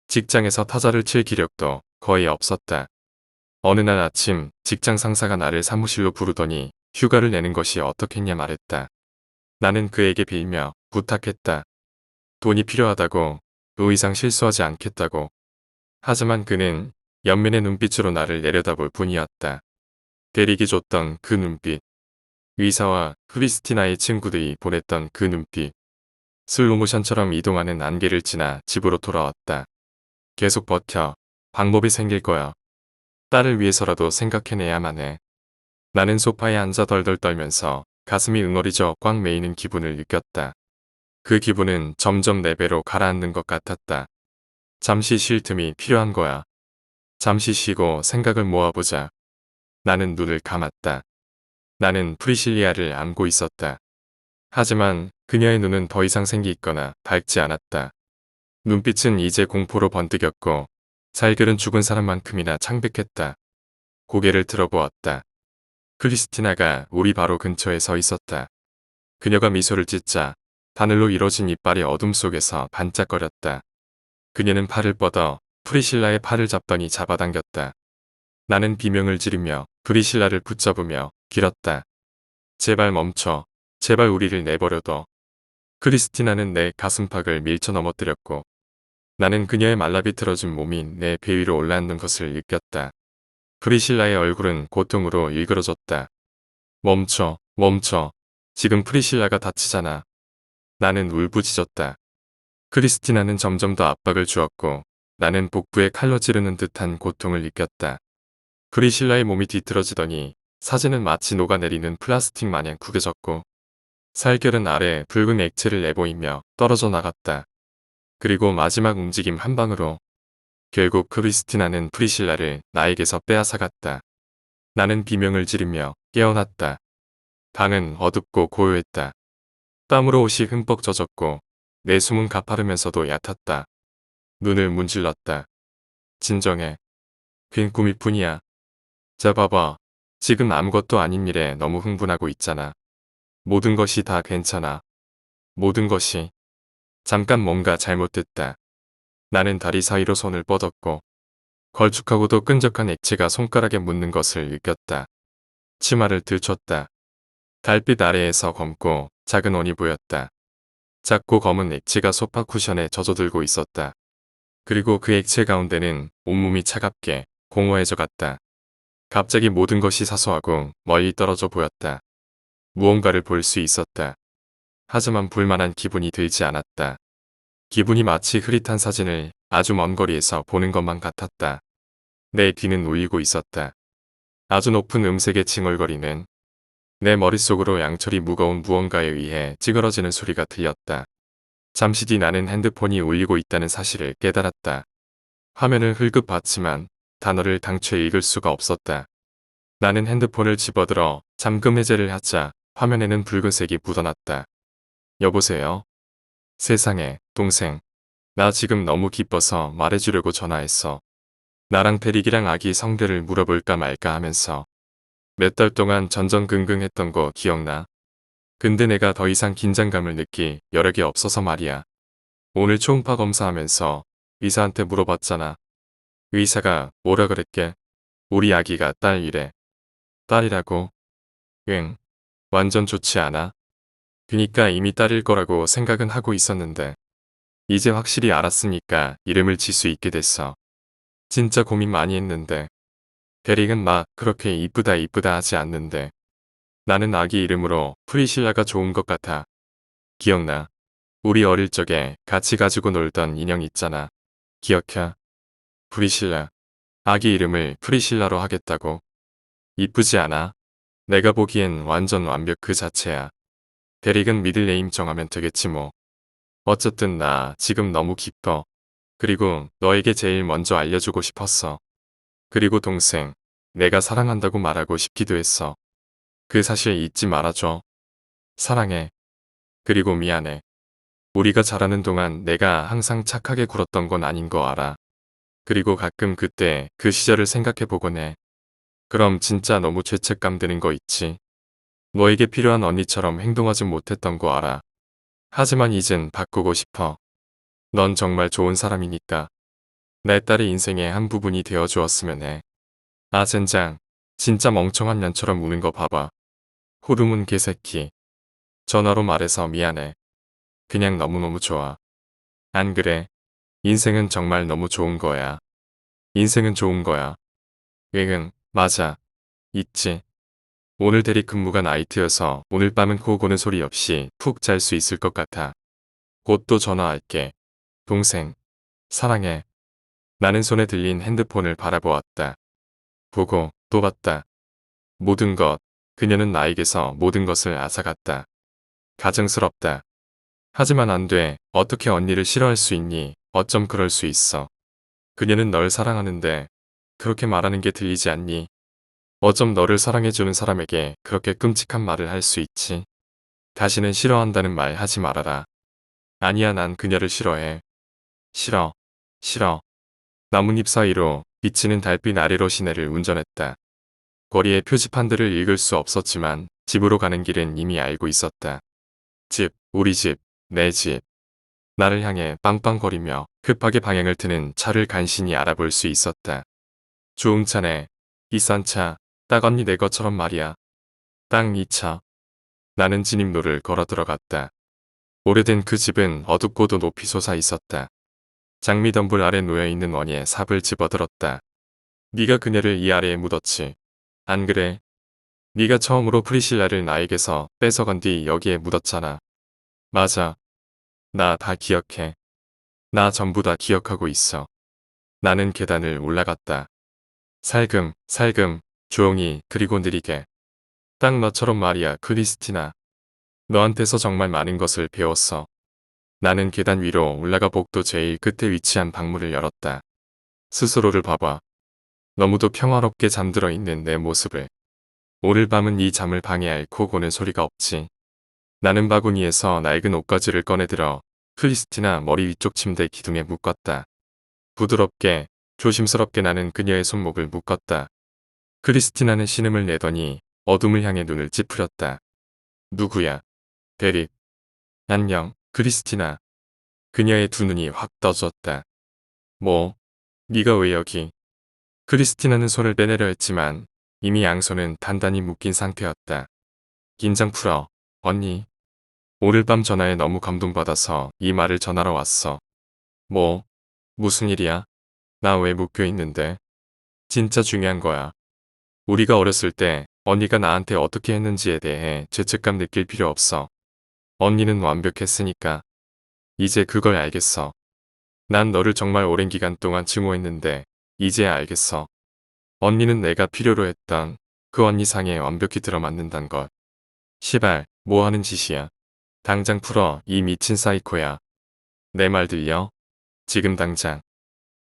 직장에서 타자를 칠 기력도 거의 없었다. 어느 날 아침 직장 상사가 나를 사무실로 부르더니 휴가를 내는 것이 어떻겠냐 말했다. 나는 그에게 빌며 부탁했다. 돈이 필요하다고, 그 이상 실수하지 않겠다고. 하지만 그는 연민의 눈빛으로 나를 내려다볼 뿐이었다. 대리기 줬던 그 눈빛. 의사와 크리스티나의 친구들이 보냈던 그 눈빛. 슬로모션처럼 이동하는 안개를 지나 집으로 돌아왔다. 계속 버텨. 방법이 생길 거야. 딸을 위해서라도 생각해내야만 해. 나는 소파에 앉아 덜덜 떨면서 가슴이 응어리져 꽉 메이는 기분을 느꼈다. 그 기분은 점점 내 배로 가라앉는 것 같았다. 잠시 쉴 틈이 필요한 거야. 잠시 쉬고 생각을 모아보자. 나는 눈을 감았다. 나는 프리실리아를 안고 있었다. 하지만 그녀의 눈은 더 이상 생기 있거나 밝지 않았다. 눈빛은 이제 공포로 번뜩였고 살결은 죽은 사람만큼이나 창백했다. 고개를 들어보았다. 크리스티나가 우리 바로 근처에 서 있었다. 그녀가 미소를 짓자 바늘로 이뤄진 이빨이 어둠 속에서 반짝거렸다. 그녀는 팔을 뻗어 프리실라의 팔을 잡더니 잡아당겼다. 나는 비명을 지르며 프리실라를 붙잡으며 길었다. 제발 멈춰. 제발 우리를 내버려둬. 크리스티나는 내 가슴팍을 밀쳐 넘어뜨렸고 나는 그녀의 말라비틀어진 몸이 내 배 위로 올라앉는 것을 느꼈다. 프리실라의 얼굴은 고통으로 일그러졌다. 멈춰, 멈춰. 지금 프리실라가 다치잖아. 나는 울부짖었다. 크리스티나는 점점 더 압박을 주었고 나는 복부에 칼로 찌르는 듯한 고통을 느꼈다. 프리실라의 몸이 뒤틀어지더니 사진은 마치 녹아내리는 플라스틱 마냥 구겨졌고 살결은 아래 붉은 액체를 내보이며 떨어져 나갔다. 그리고 마지막 움직임 한 방으로 결국 크리스티나는 프리실라를 나에게서 빼앗아갔다. 나는 비명을 지르며 깨어났다. 방은 어둡고 고요했다. 땀으로 옷이 흠뻑 젖었고 내 숨은 가파르면서도 얕았다. 눈을 문질렀다. 진정해. 빈 꿈일 뿐이야. 자 봐봐. 지금 아무것도 아닌 일에 너무 흥분하고 있잖아. 모든 것이 다 괜찮아. 모든 것이. 잠깐 뭔가 잘못됐다. 나는 다리 사이로 손을 뻗었고 걸쭉하고도 끈적한 액체가 손가락에 묻는 것을 느꼈다. 치마를 들췄다. 달빛 아래에서 검고 작은 원이 보였다. 작고 검은 액체가 소파 쿠션에 젖어들고 있었다. 그리고 그 액체 가운데는 온몸이 차갑게 공허해져 갔다. 갑자기 모든 것이 사소하고 멀리 떨어져 보였다. 무언가를 볼 수 있었다. 하지만 볼만한 기분이 들지 않았다. 기분이 마치 흐릿한 사진을 아주 먼 거리에서 보는 것만 같았다. 내 귀는 울리고 있었다. 아주 높은 음색의 칭얼거리는 내 머릿속으로 양철이 무거운 무언가에 의해 찌그러지는 소리가 들렸다. 잠시 뒤 나는 핸드폰이 울리고 있다는 사실을 깨달았다. 화면을 흘끗 봤지만 단어를 당최 읽을 수가 없었다. 나는 핸드폰을 집어들어 잠금 해제를 하자 화면에는 붉은색이 묻어났다. 여보세요? 세상에, 동생. 나 지금 너무 기뻐서 말해주려고 전화했어. 나랑 대릭이랑 아기 성대를 물어볼까 말까 하면서 몇 달 동안 전전긍긍했던 거 기억나? 근데 내가 더 이상 긴장감을 느낄 여력이 없어서 말이야. 오늘 초음파 검사하면서 의사한테 물어봤잖아. 의사가 뭐라 그랬게? 우리 아기가 딸이래. 딸이라고? 응. 완전 좋지 않아? 그니까 이미 딸일 거라고 생각은 하고 있었는데 이제 확실히 알았으니까 이름을 질 수 있게 됐어. 진짜 고민 많이 했는데 대릭은 막 그렇게 이쁘다 이쁘다 하지 않는데 나는 아기 이름으로 프리실라가 좋은 것 같아. 기억나? 우리 어릴 적에 같이 가지고 놀던 인형 있잖아. 기억해? 프리실라. 아기 이름을 프리실라로 하겠다고. 이쁘지 않아? 내가 보기엔 완전 완벽 그 자체야. 대릭은 미들네임 정하면 되겠지 뭐. 어쨌든 나 지금 너무 기뻐. 그리고 너에게 제일 먼저 알려주고 싶었어. 그리고 동생, 내가 사랑한다고 말하고 싶기도 했어. 그 사실 잊지 말아줘. 사랑해. 그리고 미안해. 우리가 자라는 동안 내가 항상 착하게 굴었던 건 아닌 거 알아. 그리고 가끔 그때 그 시절을 생각해보곤 해. 그럼 진짜 너무 죄책감 드는 거 있지. 너에게 필요한 언니처럼 행동하지 못했던 거 알아. 하지만 이젠 바꾸고 싶어. 넌 정말 좋은 사람이니까. 내 딸의 인생의 한 부분이 되어주었으면 해. 아 젠장. 진짜 멍청한 년처럼 우는 거 봐봐. 호르몬 개새끼. 전화로 말해서 미안해. 그냥 너무너무 좋아. 안 그래? 인생은 정말 너무 좋은 거야. 인생은 좋은 거야. 응, 맞아. 있지. 오늘 대리 근무가 나이트여서 오늘 밤은 코 고는 소리 없이 푹 잘 수 있을 것 같아. 곧 또 전화할게. 동생. 사랑해. 나는 손에 들린 핸드폰을 바라보았다. 보고 또 봤다. 모든 것. 그녀는 나에게서 모든 것을 앗아갔다. 가증스럽다. 하지만 안 돼. 어떻게 언니를 싫어할 수 있니? 어쩜 그럴 수 있어. 그녀는 널 사랑하는데 그렇게 말하는 게 들리지 않니? 어쩜 너를 사랑해주는 사람에게 그렇게 끔찍한 말을 할 수 있지? 다시는 싫어한다는 말 하지 말아라. 아니야 난 그녀를 싫어해. 싫어. 싫어. 나뭇잎 사이로 비치는 달빛 아래로 시내를 운전했다. 거리의 표지판들을 읽을 수 없었지만 집으로 가는 길은 이미 알고 있었다. 집, 우리 집, 내 집. 나를 향해 빵빵거리며 급하게 방향을 트는 차를 간신히 알아볼 수 있었다. 좋은 차네. 비싼 차. 딱 언니 내 것처럼 말이야. 딱 이 차. 나는 진입로를 걸어 들어갔다. 오래된 그 집은 어둡고도 높이 솟아 있었다. 장미덤불 아래 놓여있는 원이에 삽을 집어들었다. 네가 그녀를 이 아래에 묻었지. 안 그래? 네가 처음으로 프리실라를 나에게서 뺏어간 뒤 여기에 묻었잖아. 맞아. 나 다 기억해. 나 전부 다 기억하고 있어. 나는 계단을 올라갔다. 살금, 살금, 조용히 그리고 느리게. 딱 너처럼 말이야 크리스티나. 너한테서 정말 많은 것을 배웠어. 나는 계단 위로 올라가 복도 제일 끝에 위치한 방문을 열었다. 스스로를 봐봐. 너무도 평화롭게 잠들어 있는 내 모습을. 오늘 밤은 이 잠을 방해할 코 고는 소리가 없지. 나는 바구니에서 낡은 옷가지를 꺼내들어 크리스티나 머리 위쪽 침대 기둥에 묶었다. 부드럽게, 조심스럽게 나는 그녀의 손목을 묶었다. 크리스티나는 신음을 내더니 어둠을 향해 눈을 찌푸렸다. 누구야? 대립. 안녕, 크리스티나. 그녀의 두 눈이 확 떠졌다. 뭐? 네가 왜 여기? 크리스티나는 손을 빼내려 했지만 이미 양손은 단단히 묶인 상태였다. 긴장 풀어. 언니. 오늘 밤 전화에 너무 감동받아서 이 말을 전하러 왔어. 뭐? 무슨 일이야? 나 왜 묶여 있는데? 진짜 중요한 거야. 우리가 어렸을 때 언니가 나한테 어떻게 했는지에 대해 죄책감 느낄 필요 없어. 언니는 완벽했으니까. 이제 그걸 알겠어. 난 너를 정말 오랜 기간 동안 증오했는데 이제야 알겠어. 언니는 내가 필요로 했던 그 언니 상에 완벽히 들어맞는단 걸. 시발, 뭐 하는 짓이야. 당장 풀어, 이 미친 사이코야. 내 말 들려? 지금 당장.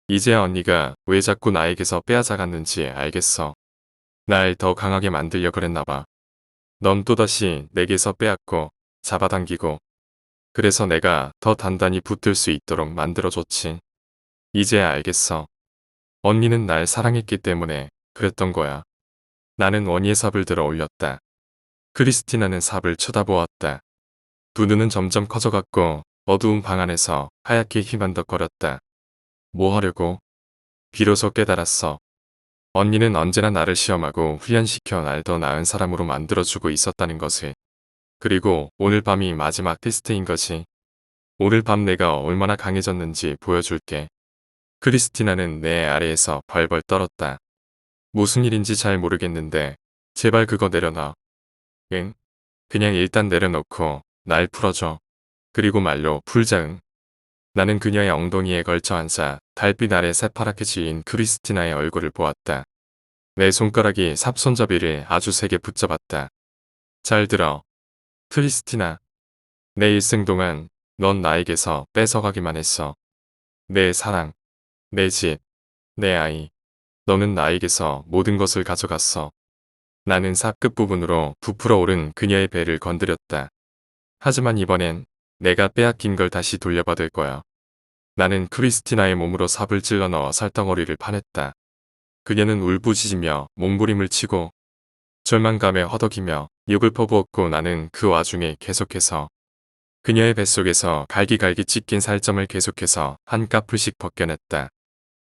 이제야 언니가 왜 자꾸 나에게서 빼앗아갔는지 알겠어. 날 더 강하게 만들려 그랬나봐. 넌 또다시 내게서 빼앗고 잡아당기고 그래서 내가 더 단단히 붙들 수 있도록 만들어줬지. 이제야 알겠어. 언니는 날 사랑했기 때문에 그랬던 거야. 나는 원희의 삽을 들어 올렸다. 크리스티나는 삽을 쳐다보았다. 두 눈은 점점 커져갔고 어두운 방 안에서 하얗게 희만덕거렸다. 뭐 하려고? 비로소 깨달았어. 언니는 언제나 나를 시험하고 훈련시켜 날 더 나은 사람으로 만들어주고 있었다는 것을. 그리고 오늘 밤이 마지막 테스트인 거지. 오늘 밤 내가 얼마나 강해졌는지 보여줄게. 크리스티나는 내 아래에서 벌벌 떨었다. 무슨 일인지 잘 모르겠는데 제발 그거 내려놔. 응? 그냥 일단 내려놓고 날 풀어줘. 그리고 말로 풀자 응. 나는 그녀의 엉덩이에 걸쳐 앉아 달빛 아래 새파랗게 질린 크리스티나의 얼굴을 보았다. 내 손가락이 삽손잡이를 아주 세게 붙잡았다. 잘 들어. 크리스티나. 내 일생 동안 넌 나에게서 뺏어가기만 했어. 내 사랑, 내 집, 내 아이. 너는 나에게서 모든 것을 가져갔어. 나는 삽 끝부분으로 부풀어 오른 그녀의 배를 건드렸다. 하지만 이번엔 내가 빼앗긴 걸 다시 돌려받을 거야. 나는 크리스티나의 몸으로 삽을 찔러 넣어 살덩어리를 파냈다. 그녀는 울부짖으며 몸부림을 치고 절망감에 허덕이며 욕을 퍼부었고 나는 그 와중에 계속해서 그녀의 뱃속에서 갈기갈기 찢긴 살점을 계속해서 한 까풀씩 벗겨냈다.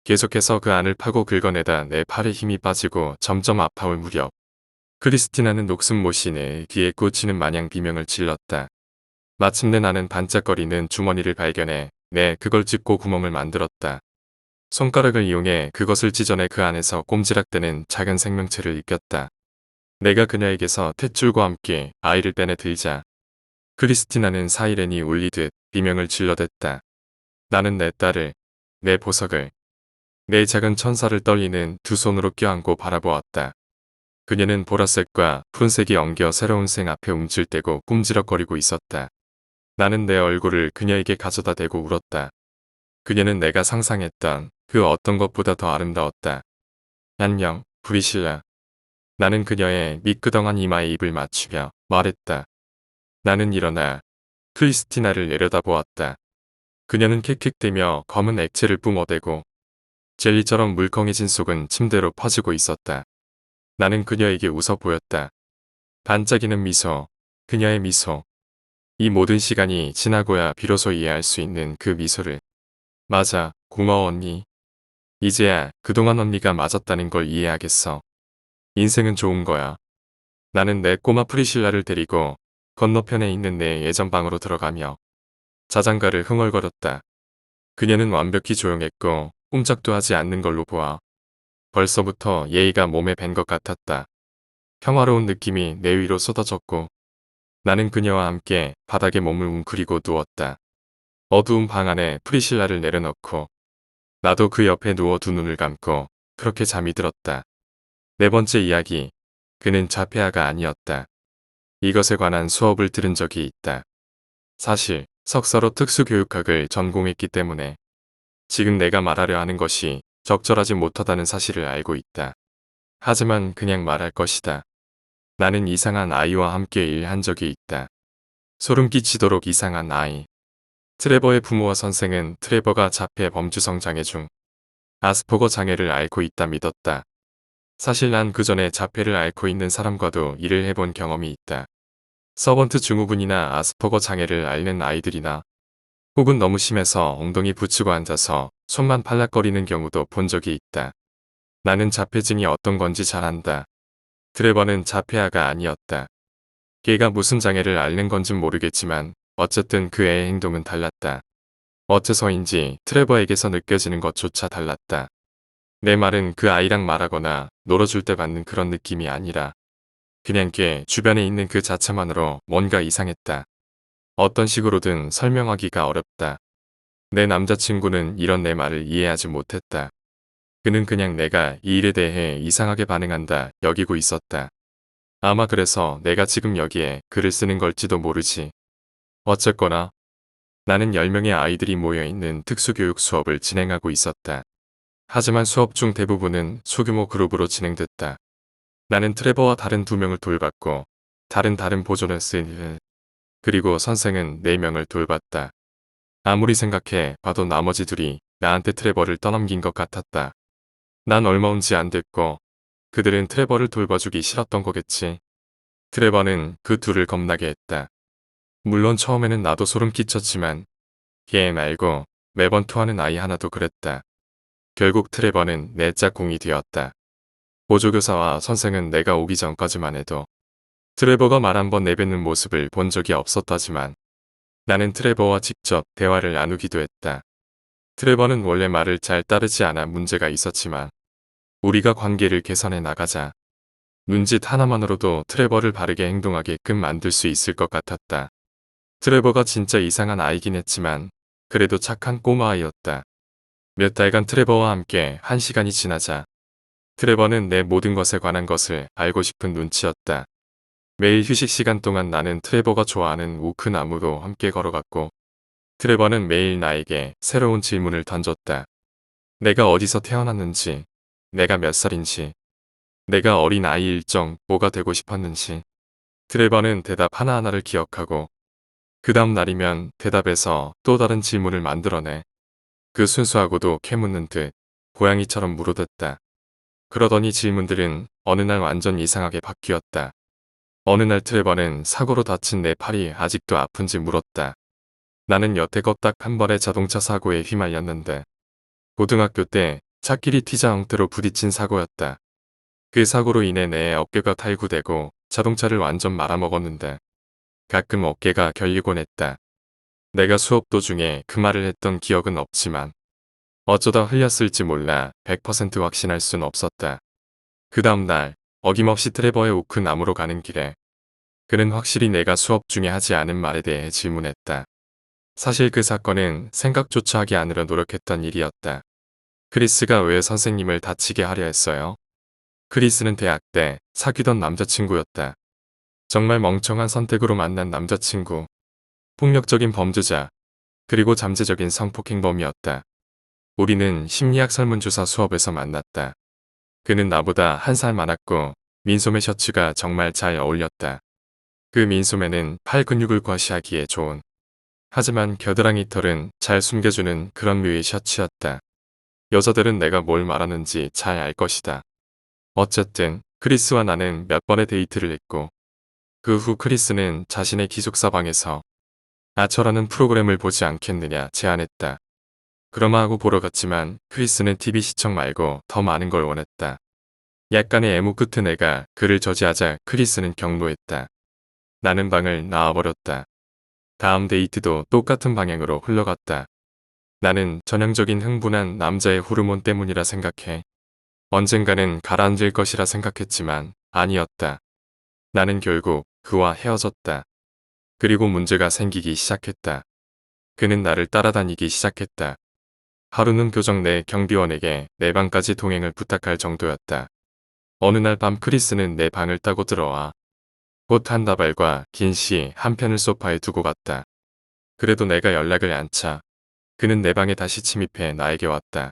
계속해서 그 안을 파고 긁어내다 내 팔에 힘이 빠지고 점점 아파올 무렵 크리스티나는 녹슨 못이 내 귀에 꽂히는 마냥 비명을 질렀다. 마침내 나는 반짝거리는 주머니를 발견해 그걸 찝고 구멍을 만들었다. 손가락을 이용해 그것을 찢어내 그 안에서 꼼지락대는 작은 생명체를 익혔다. 내가 그녀에게서 탯줄과 함께 아이를 빼내 들자 크리스티나는 사이렌이 울리듯 비명을 질러댔다. 나는 내 딸을, 내 보석을, 내 작은 천사를 떨리는 두 손으로 껴안고 바라보았다. 그녀는 보라색과 푸른색이 엉겨 새로운 생 앞에 움찔대고 꿈지럭거리고 있었다. 나는 내 얼굴을 그녀에게 가져다 대고 울었다. 그녀는 내가 상상했던 그 어떤 것보다 더 아름다웠다. 안녕, 브리실라. 나는 그녀의 미끄덩한 이마에 입을 맞추며 말했다. 나는 일어나 크리스티나를 내려다보았다. 그녀는 킥킥대며 검은 액체를 뿜어대고 젤리처럼 물컹해진 속은 침대로 퍼지고 있었다. 나는 그녀에게 웃어 보였다. 반짝이는 미소, 그녀의 미소. 이 모든 시간이 지나고야 비로소 이해할 수 있는 그 미소를. 맞아, 고마워 언니. 이제야 그동안 언니가 맞았다는 걸 이해하겠어. 인생은 좋은 거야. 나는 내 꼬마 프리실라를 데리고 건너편에 있는 내 예전 방으로 들어가며 자장가를 흥얼거렸다. 그녀는 완벽히 조용했고 꼼짝도 하지 않는 걸로 보아 벌써부터 예의가 몸에 밴 것 같았다. 평화로운 느낌이 내 위로 쏟아졌고 나는 그녀와 함께 바닥에 몸을 웅크리고 누웠다. 어두운 방 안에 프리실라를 내려놓고 나도 그 옆에 누워 두 눈을 감고 그렇게 잠이 들었다. 네 번째 이야기. 그는 자폐아가 아니었다. 이것에 관한 수업을 들은 적이 있다. 사실 석사로 특수교육학을 전공했기 때문에 지금 내가 말하려 하는 것이 적절하지 못하다는 사실을 알고 있다. 하지만 그냥 말할 것이다. 나는 이상한 아이와 함께 일한 적이 있다. 소름 끼치도록 이상한 아이. 트레버의 부모와 선생은 트레버가 자폐 범주성 장애 중 아스퍼거 장애를 앓고 있다 믿었다. 사실 난 그 전에 자폐를 앓고 있는 사람과도 일을 해본 경험이 있다. 서번트 증후군이나 아스퍼거 장애를 앓는 아이들이나 혹은 너무 심해서 엉덩이 붙이고 앉아서 손만 팔락거리는 경우도 본 적이 있다. 나는 자폐증이 어떤 건지 잘 안다. 트레버는 자폐아가 아니었다. 걔가 무슨 장애를 앓는 건진 모르겠지만 어쨌든 그 애의 행동은 달랐다. 어째서인지 트레버에게서 느껴지는 것조차 달랐다. 내 말은 그 아이랑 말하거나 놀아줄 때 받는 그런 느낌이 아니라 그냥 걔 주변에 있는 그 자체만으로 뭔가 이상했다. 어떤 식으로든 설명하기가 어렵다. 내 남자친구는 이런 내 말을 이해하지 못했다. 그는 그냥 내가 이 일에 대해 이상하게 반응한다 여기고 있었다. 아마 그래서 내가 지금 여기에 글을 쓰는 걸지도 모르지. 어쨌거나 나는 10명의 아이들이 모여있는 특수교육 수업을 진행하고 있었다. 하지만 수업 중 대부분은 소규모 그룹으로 진행됐다. 나는 트레버와 다른 2명을 돌봤고 다른 보조를 쓴 그리고 선생은 4명을 돌봤다. 아무리 생각해 봐도 나머지 둘이 나한테 트레버를 떠넘긴 것 같았다. 난 얼마 온지 안 됐고 그들은 트레버를 돌봐주기 싫었던 거겠지. 트레버는 그 둘을 겁나게 했다. 물론 처음에는 나도 소름 끼쳤지만 걔 말고 매번 토하는 아이 하나도 그랬다. 결국 트레버는 내 짝꿍이 되었다. 보조교사와 선생은 내가 오기 전까지만 해도 트레버가 말 한 번 내뱉는 모습을 본 적이 없었다지만 나는 트레버와 직접 대화를 나누기도 했다. 트레버는 원래 말을 잘 따르지 않아 문제가 있었지만 우리가 관계를 개선해 나가자 눈짓 하나만으로도 트레버를 바르게 행동하게끔 만들 수 있을 것 같았다. 트레버가 진짜 이상한 아이긴 했지만 그래도 착한 꼬마아이였다. 몇 달간 트레버와 함께 1시간이 지나자 트레버는 내 모든 것에 관한 것을 알고 싶은 눈치였다. 매일 휴식 시간 동안 나는 트레버가 좋아하는 오크 나무로 함께 걸어갔고 트레버는 매일 나에게 새로운 질문을 던졌다. 내가 어디서 태어났는지, 내가 몇 살인지, 내가 어린 아이일 적 뭐가 되고 싶었는지. 트레버는 대답 하나하나를 기억하고 그 다음 날이면 대답에서 또 다른 질문을 만들어내. 그 순수하고도 캐묻는 듯 고양이처럼 물어댔다. 그러더니 질문들은 어느 날 완전 이상하게 바뀌었다. 어느 날 트레버는 사고로 다친 내 팔이 아직도 아픈지 물었다. 나는 여태껏 딱 한 번의 자동차 사고에 휘말렸는데 고등학교 때 차끼리 튀자 엉터로 부딪힌 사고였다. 그 사고로 인해 내 어깨가 탈구되고 자동차를 완전 말아먹었는데 가끔 어깨가 결리곤 했다. 내가 수업 도중에 그 말을 했던 기억은 없지만 어쩌다 흘렸을지 몰라 100% 확신할 순 없었다. 그 다음날 어김없이 트레버의 오크 나무로 가는 길에 그는 확실히 내가 수업 중에 하지 않은 말에 대해 질문했다. 사실 그 사건은 생각조차 하기 않으려 노력했던 일이었다. 크리스가 왜 선생님을 다치게 하려 했어요? 크리스는 대학 때 사귀던 남자친구였다. 정말 멍청한 선택으로 만난 남자친구. 폭력적인 범죄자, 그리고 잠재적인 성폭행범이었다. 우리는 심리학 설문조사 수업에서 만났다. 그는 나보다 1살 많았고 민소매 셔츠가 정말 잘 어울렸다. 그 민소매는 팔 근육을 과시하기에 좋은 하지만 겨드랑이 털은 잘 숨겨주는 그런 류의 셔츠였다. 여자들은 내가 뭘 말하는지 잘 알 것이다. 어쨌든 크리스와 나는 몇 번의 데이트를 했고 그 후 크리스는 자신의 기숙사 방에서 아처라는 프로그램을 보지 않겠느냐 제안했다. 그러마 하고 보러 갔지만 크리스는 TV 시청 말고 더 많은 걸 원했다. 약간의 애무 끝에 내가 그를 저지하자 크리스는 경로했다. 나는 방을 나와버렸다. 다음 데이트도 똑같은 방향으로 흘러갔다. 나는 전형적인 흥분한 남자의 호르몬 때문이라 생각해. 언젠가는 가라앉을 것이라 생각했지만 아니었다. 나는 결국 그와 헤어졌다. 그리고 문제가 생기기 시작했다. 그는 나를 따라다니기 시작했다. 하루는 교정 내 경비원에게 내 방까지 동행을 부탁할 정도였다. 어느 날 밤 크리스는 내 방을 따고 들어와 옷 한 다발과 긴 시 한 편을 소파에 두고 갔다. 그래도 내가 연락을 안 차. 그는 내 방에 다시 침입해 나에게 왔다.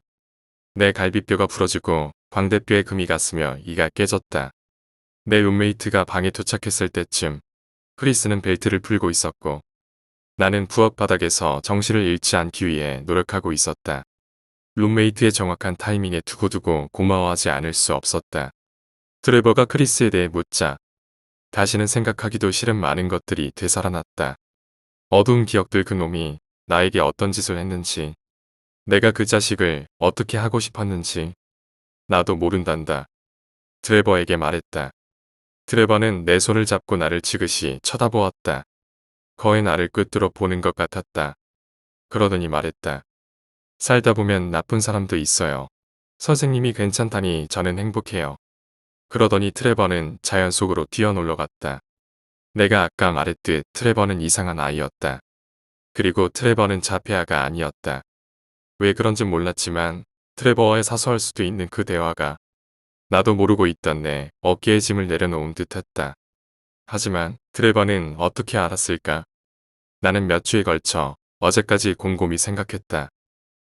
내 갈비뼈가 부러지고 광대뼈에 금이 갔으며 이가 깨졌다. 내 룸메이트가 방에 도착했을 때쯤 크리스는 벨트를 풀고 있었고 나는 부엌 바닥에서 정신을 잃지 않기 위해 노력하고 있었다. 룸메이트의 정확한 타이밍에 두고두고 고마워하지 않을 수 없었다. 트레버가 크리스에 대해 묻자 다시는 생각하기도 싫은 많은 것들이 되살아났다. 어두운 기억들 그 놈이 나에게 어떤 짓을 했는지, 내가 그 자식을 어떻게 하고 싶었는지 나도 모른단다. 트레버에게 말했다. 트레버는 내 손을 잡고 나를 지그시 쳐다보았다. 거의 나를 꿰뚫어 보는 것 같았다. 그러더니 말했다. 살다 보면 나쁜 사람도 있어요. 선생님이 괜찮다니 저는 행복해요. 그러더니 트레버는 자연 속으로 뛰어놀러 갔다. 내가 아까 말했듯 트레버는 이상한 아이였다. 그리고 트레버는 자폐아가 아니었다. 왜 그런진 몰랐지만 트레버와의 사소할 수도 있는 그 대화가 나도 모르고 있던 내 어깨에 짐을 내려놓은 듯했다. 하지만 트레버는 어떻게 알았을까? 나는 몇 주에 걸쳐 어제까지 곰곰이 생각했다.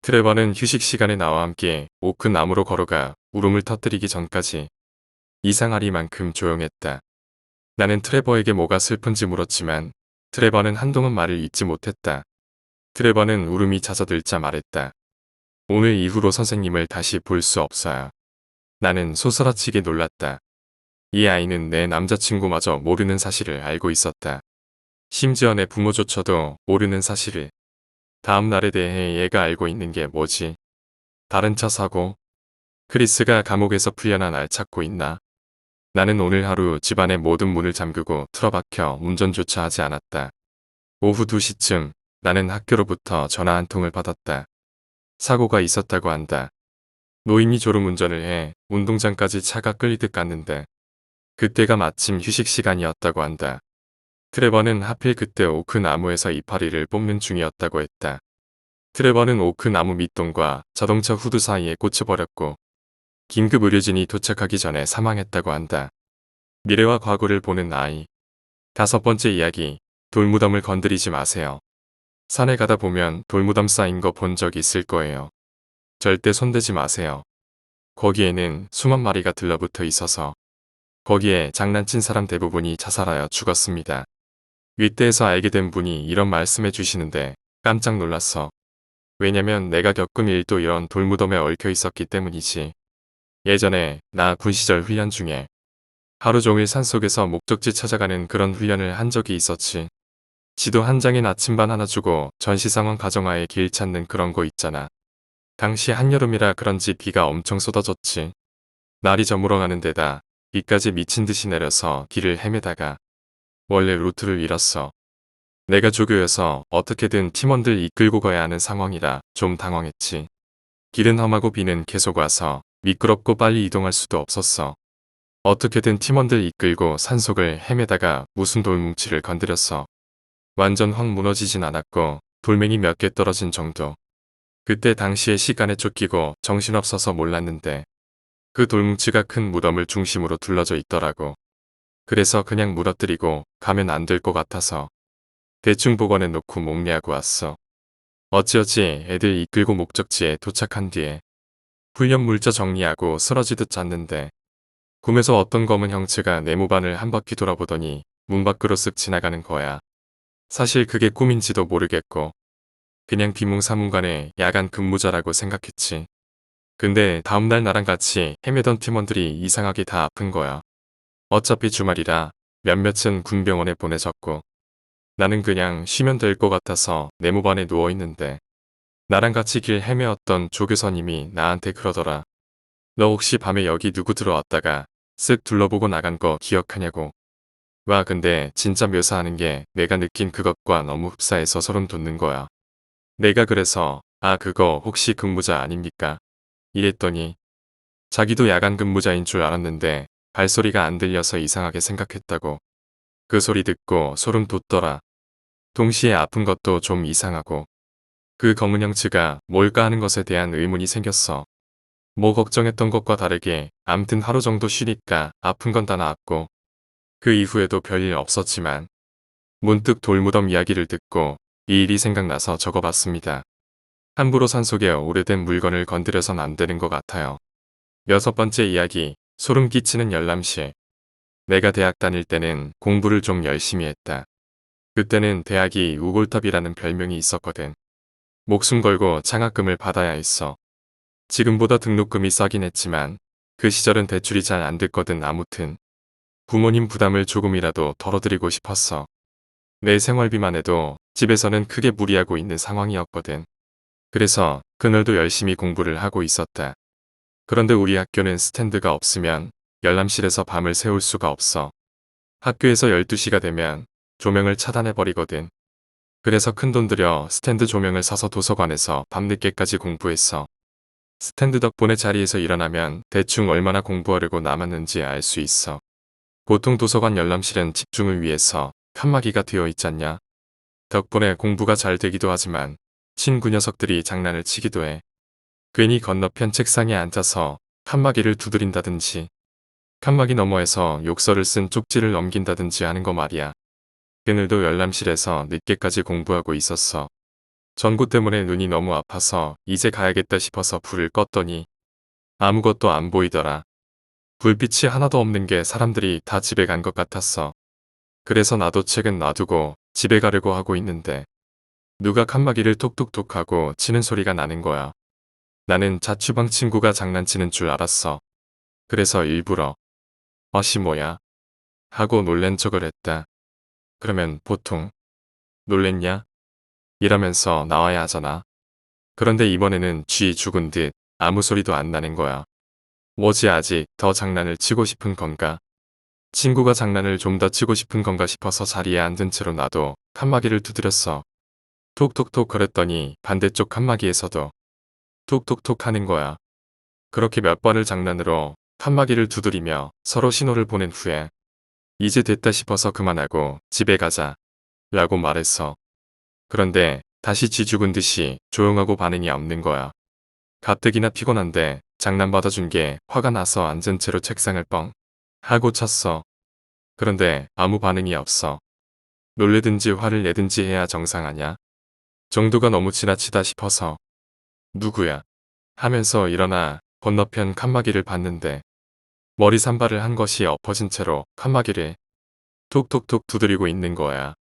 트레버는 휴식 시간에 나와 함께 오크 나무로 걸어가 울음을 터뜨리기 전까지 이상하리만큼 조용했다. 나는 트레버에게 뭐가 슬픈지 물었지만 트레버는 한동안 말을 잇지 못했다. 트레버는 울음이 잦아들자 말했다. 오늘 이후로 선생님을 다시 볼 수 없어요. 나는 소스라치게 놀랐다. 이 아이는 내 남자친구마저 모르는 사실을 알고 있었다. 심지어 내 부모조차도 모르는 사실을. 다음 날에 대해 얘가 알고 있는 게 뭐지? 다른 차 사고? 크리스가 감옥에서 풀려난 날 찾고 있나? 나는 오늘 하루 집안의 모든 문을 잠그고 틀어박혀 운전조차 하지 않았다. 오후 2시쯤 나는 학교로부터 전화 한 통을 받았다. 사고가 있었다고 한다. 노인이 졸음운전을 해 운동장까지 차가 끌리듯 갔는데 그때가 마침 휴식 시간이었다고 한다. 트레버는 하필 그때 오크 나무에서 이파리를 뽑는 중이었다고 했다. 트레버는 오크 나무 밑동과 자동차 후드 사이에 꽂혀버렸고 긴급 의료진이 도착하기 전에 사망했다고 한다. 미래와 과거를 보는 아이. 5번째 이야기. 돌무덤을 건드리지 마세요. 산에 가다 보면 돌무덤 쌓인 거 본 적 있을 거예요. 절대 손대지 마세요. 거기에는 수만 마리가 들러붙어 있어서 거기에 장난친 사람 대부분이 자살하여 죽었습니다. 윗대에서 알게 된 분이 이런 말씀해 주시는데 깜짝 놀랐어. 왜냐면 내가 겪은 일도 이런 돌무덤에 얽혀 있었기 때문이지. 예전에 나 군 시절 훈련 중에 하루 종일 산속에서 목적지 찾아가는 그런 훈련을 한 적이 있었지. 지도 한 장에 나침반 하나 주고 전시 상황 가정하에 길 찾는 그런 거 있잖아. 당시 한여름이라 그런지 비가 엄청 쏟아졌지. 날이 저물어가는 데다 비까지 미친 듯이 내려서 길을 헤매다가 원래 루트를 잃었어. 내가 조교여서 어떻게든 팀원들 이끌고 가야 하는 상황이라 좀 당황했지. 길은 험하고 비는 계속 와서 미끄럽고 빨리 이동할 수도 없었어. 어떻게든 팀원들 이끌고 산속을 헤매다가 무슨 돌뭉치를 건드렸어. 완전 확 무너지진 않았고 돌멩이 몇 개 떨어진 정도. 그때 당시에 시간에 쫓기고 정신없어서 몰랐는데 그 돌뭉치가 큰 무덤을 중심으로 둘러져 있더라고. 그래서 그냥 무너뜨리고 가면 안 될 것 같아서 대충 복원해 놓고 목례하고 왔어. 어찌어찌 애들 이끌고 목적지에 도착한 뒤에 훈련 물자 정리하고 쓰러지듯 잤는데 꿈에서 어떤 검은 형체가 내 무반을 한 바퀴 돌아보더니 문 밖으로 쓱 지나가는 거야. 사실 그게 꿈인지도 모르겠고 그냥 비몽사몽간의 야간 근무자라고 생각했지. 근데 다음날 나랑 같이 헤매던 팀원들이 이상하게 다 아픈 거야. 어차피 주말이라 몇몇은 군병원에 보내졌고 나는 그냥 쉬면 될 것 같아서 내무반에 누워있는데 나랑 같이 길 헤매었던 조교사님이 나한테 그러더라. 너 혹시 밤에 여기 누구 들어왔다가 쓱 둘러보고 나간 거 기억하냐고. 와 근데 진짜 묘사하는 게 내가 느낀 그것과 너무 흡사해서 소름 돋는 거야. 내가 그래서 아 그거 혹시 근무자 아닙니까? 이랬더니 자기도 야간 근무자인 줄 알았는데 발소리가 안 들려서 이상하게 생각했다고. 그 소리 듣고 소름 돋더라. 동시에 아픈 것도 좀 이상하고 그 검은 형체가 뭘까 하는 것에 대한 의문이 생겼어. 뭐 걱정했던 것과 다르게 암튼 하루 정도 쉬니까 아픈 건 다 나았고 그 이후에도 별일 없었지만 문득 돌무덤 이야기를 듣고 이 일이 생각나서 적어봤습니다. 함부로 산속에 오래된 물건을 건드려선 안 되는 것 같아요. 6번째 이야기. 소름 끼치는 열람실. 내가 대학 다닐 때는 공부를 좀 열심히 했다. 그때는 대학이 우골탑이라는 별명이 있었거든. 목숨 걸고 장학금을 받아야 했어. 지금보다 등록금이 싸긴 했지만 그 시절은 대출이 잘 안 됐거든. 아무튼 부모님 부담을 조금이라도 덜어드리고 싶었어. 내 생활비만 해도 집에서는 크게 무리하고 있는 상황이었거든. 그래서 그날도 열심히 공부를 하고 있었다. 그런데 우리 학교는 스탠드가 없으면 열람실에서 밤을 새울 수가 없어. 학교에서 12시가 되면 조명을 차단해버리거든. 그래서 큰돈 들여 스탠드 조명을 사서 도서관에서 밤늦게까지 공부했어. 스탠드 덕분에 자리에서 일어나면 대충 얼마나 공부하려고 남았는지 알 수 있어. 보통 도서관 열람실은 집중을 위해서 칸막이가 되어 있잖냐. 덕분에 공부가 잘 되기도 하지만 친구 녀석들이 장난을 치기도 해. 괜히 건너편 책상에 앉아서 칸막이를 두드린다든지 칸막이 너머에서 욕설을 쓴 쪽지를 넘긴다든지 하는 거 말이야. 그늘도 열람실에서 늦게까지 공부하고 있었어. 전구 때문에 눈이 너무 아파서 이제 가야겠다 싶어서 불을 껐더니 아무것도 안 보이더라. 불빛이 하나도 없는 게 사람들이 다 집에 간 것 같았어. 그래서 나도 책은 놔두고 집에 가려고 하고 있는데 누가 칸막이를 톡톡톡 하고 치는 소리가 나는 거야. 나는 자취방 친구가 장난치는 줄 알았어. 그래서 일부러 어시 뭐야? 하고 놀란 척을 했다. 그러면 보통 놀랬냐? 이러면서 나와야 하잖아. 그런데 이번에는 쥐 죽은 듯 아무 소리도 안 나는 거야. 뭐지 아직 더 장난을 치고 싶은 건가? 친구가 장난을 좀 더 치고 싶은 건가 싶어서 자리에 앉은 채로 나도 칸막이를 두드렸어. 톡톡톡 거렸더니 반대쪽 칸막이에서도 톡톡톡 하는 거야. 그렇게 몇 번을 장난으로 칸막이를 두드리며 서로 신호를 보낸 후에 이제 됐다 싶어서 그만하고 집에 가자 라고 말했어. 그런데 다시 쥐 죽은 듯이 조용하고 반응이 없는 거야. 가뜩이나 피곤한데 장난 받아준 게 화가 나서 앉은 채로 책상을 뻥 하고 쳤어. 그런데 아무 반응이 없어. 놀래든지 화를 내든지 해야 정상 아냐? 정도가 너무 지나치다 싶어서 누구야? 하면서 일어나 건너편 칸막이를 봤는데 머리 산발을 한 것이 엎어진 채로 칸막이를 톡톡톡 두드리고 있는 거야.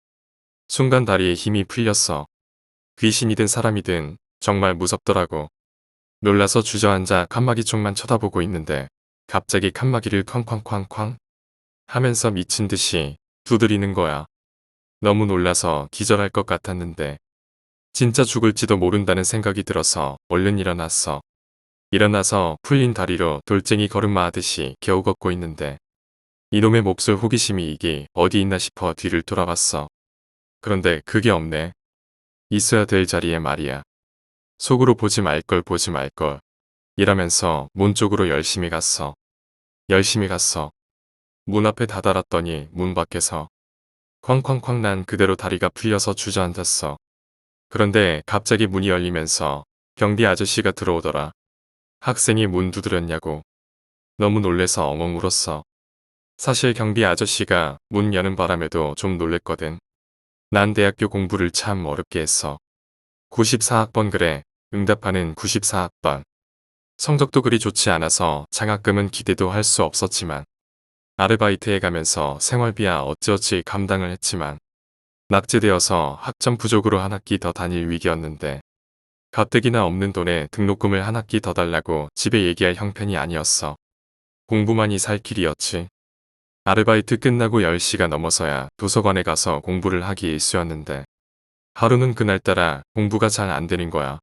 순간 다리에 힘이 풀렸어. 귀신이든 사람이든 정말 무섭더라고. 놀라서 주저앉아 칸막이 쪽만 쳐다보고 있는데 갑자기 칸막이를 쾅쾅쾅쾅 하면서 미친 듯이 두드리는 거야. 너무 놀라서 기절할 것 같았는데 진짜 죽을지도 모른다는 생각이 들어서 얼른 일어났어. 일어나서 풀린 다리로 돌쟁이 걸음마 하듯이 겨우 걷고 있는데 이놈의 몹쓸 호기심이 이게 어디 있나 싶어 뒤를 돌아봤어. 그런데 그게 없네. 있어야 될 자리에 말이야. 속으로 보지 말걸 보지 말걸. 이러면서 문 쪽으로 열심히 갔어. 열심히 갔어. 문 앞에 다다랐더니 문 밖에서 쾅쾅쾅 난 그대로 다리가 풀려서 주저앉았어. 그런데 갑자기 문이 열리면서 경비 아저씨가 들어오더라. 학생이 문 두드렸냐고. 너무 놀래서 엉엉 울었어. 사실 경비 아저씨가 문 여는 바람에도 좀 놀랬거든. 난 대학교 공부를 참 어렵게 했어. 94학번 그래. 응답하는 94학번. 성적도 그리 좋지 않아서 장학금은 기대도 할 수 없었지만 아르바이트해 가면서 생활비야 어찌어찌 감당을 했지만 낙제되어서 학점 부족으로 한 학기 더 다닐 위기였는데 가뜩이나 없는 돈에 등록금을 한 학기 더 달라고 집에 얘기할 형편이 아니었어. 공부만이 살 길이었지. 아르바이트 끝나고 10시가 넘어서야 도서관에 가서 공부를 하기 일쑤였는데 하루는 그날따라 공부가 잘 안 되는 거야.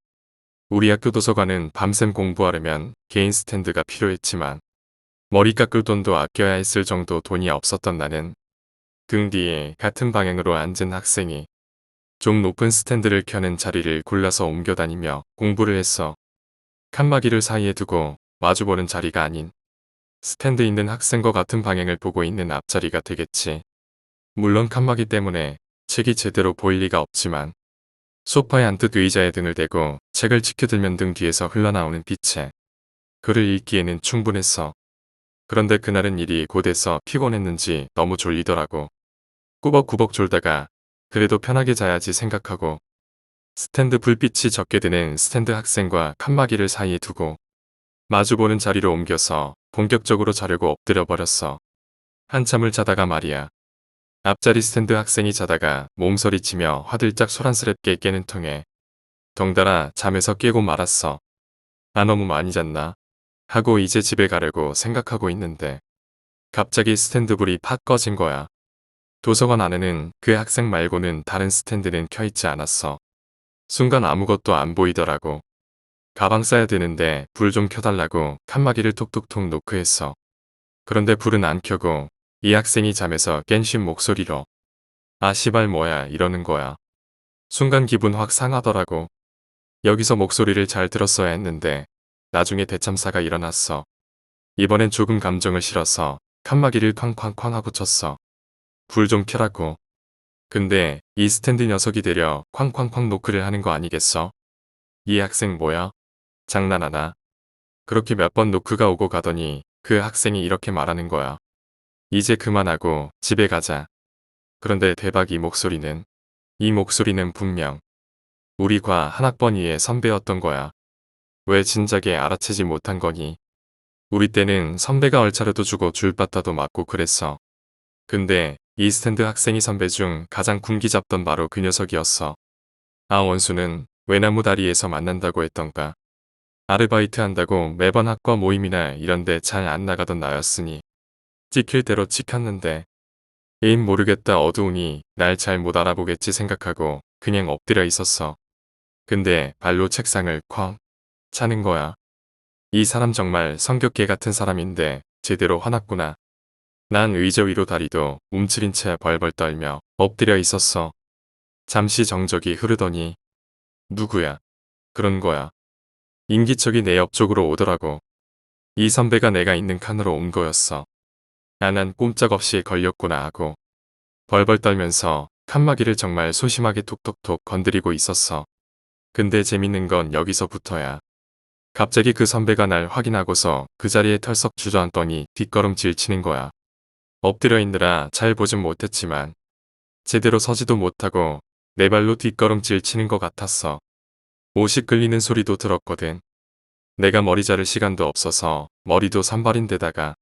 우리 학교 도서관은 밤샘 공부하려면 개인 스탠드가 필요했지만 머리 깎을 돈도 아껴야 했을 정도 돈이 없었던 나는 등 뒤에 같은 방향으로 앉은 학생이 좀 높은 스탠드를 켜는 자리를 골라서 옮겨 다니며 공부를 했어. 칸막이를 사이에 두고 마주보는 자리가 아닌 스탠드 있는 학생과 같은 방향을 보고 있는 앞자리가 되겠지. 물론 칸막이 때문에 책이 제대로 보일 리가 없지만 소파에 앉듯 의자에 등을 대고 책을 치켜들면 등 뒤에서 흘러나오는 빛에 글을 읽기에는 충분했어. 그런데 그날은 일이 곧해서 피곤했는지 너무 졸리더라고. 꾸벅꾸벅 졸다가 그래도 편하게 자야지 생각하고 스탠드 불빛이 적게 드는 스탠드 학생과 칸막이를 사이에 두고 마주보는 자리로 옮겨서 본격적으로 자려고 엎드려 버렸어. 한참을 자다가 말이야. 앞자리 스탠드 학생이 자다가 몸서리치며 화들짝 소란스럽게 깨는 통에 덩달아 잠에서 깨고 말았어. 아 너무 많이 잤나? 하고 이제 집에 가려고 생각하고 있는데 갑자기 스탠드 불이 팍 꺼진 거야. 도서관 안에는 그 학생 말고는 다른 스탠드는 켜있지 않았어. 순간 아무것도 안 보이더라고. 가방 싸야 되는데 불 좀 켜달라고 칸막이를 톡톡톡 노크했어. 그런데 불은 안 켜고 이 학생이 잠에서 깬 쉰 목소리로 아 시발 뭐야 이러는 거야. 순간 기분 확 상하더라고. 여기서 목소리를 잘 들었어야 했는데 나중에 대참사가 일어났어. 이번엔 조금 감정을 실어서 칸막이를 쾅쾅쾅 하고 쳤어. 불 좀 켜라고. 근데 이 스탠드 녀석이 되려 쾅쾅쾅 노크를 하는 거 아니겠어? 이 학생 뭐야? 장난하나? 그렇게 몇 번 노크가 오고 가더니 그 학생이 이렇게 말하는 거야. 이제 그만하고 집에 가자. 그런데 대박 이 목소리는 분명 우리 과 한 학번 위의 선배였던 거야. 왜 진작에 알아채지 못한 거니? 우리 때는 선배가 얼차려도 주고 줄바따도 맞고 그랬어. 근데 이 스탠드 학생이 선배 중 가장 군기 잡던 바로 그 녀석이었어. 아 원수는 외나무 다리에서 만난다고 했던가. 아르바이트 한다고 매번 학과 모임이나 이런데 잘 안 나가던 나였으니 찍힐 대로 찍혔는데 에임 모르겠다 어두우니 날 잘 못 알아보겠지 생각하고 그냥 엎드려 있었어. 근데 발로 책상을 쾅 차는 거야. 이 사람 정말 성격개 같은 사람인데 제대로 화났구나. 난 의자 위로 다리도 움츠린 채 벌벌 떨며 엎드려 있었어. 잠시 정적이 흐르더니 누구야? 그런 거야. 인기척이 내 옆쪽으로 오더라고. 이 선배가 내가 있는 칸으로 온 거였어. 난 꼼짝없이 걸렸구나 하고 벌벌 떨면서 칸막이를 정말 소심하게 톡톡톡 건드리고 있었어. 근데 재밌는 건 여기서부터야. 갑자기 그 선배가 날 확인하고서 그 자리에 털썩 주저앉더니 뒷걸음질 치는 거야. 엎드려 있느라 잘 보진 못했지만 제대로 서지도 못하고 내 발로 뒷걸음질 치는 것 같았어. 옷이 끌리는 소리도 들었거든. 내가 머리 자를 시간도 없어서 머리도 산발인데다가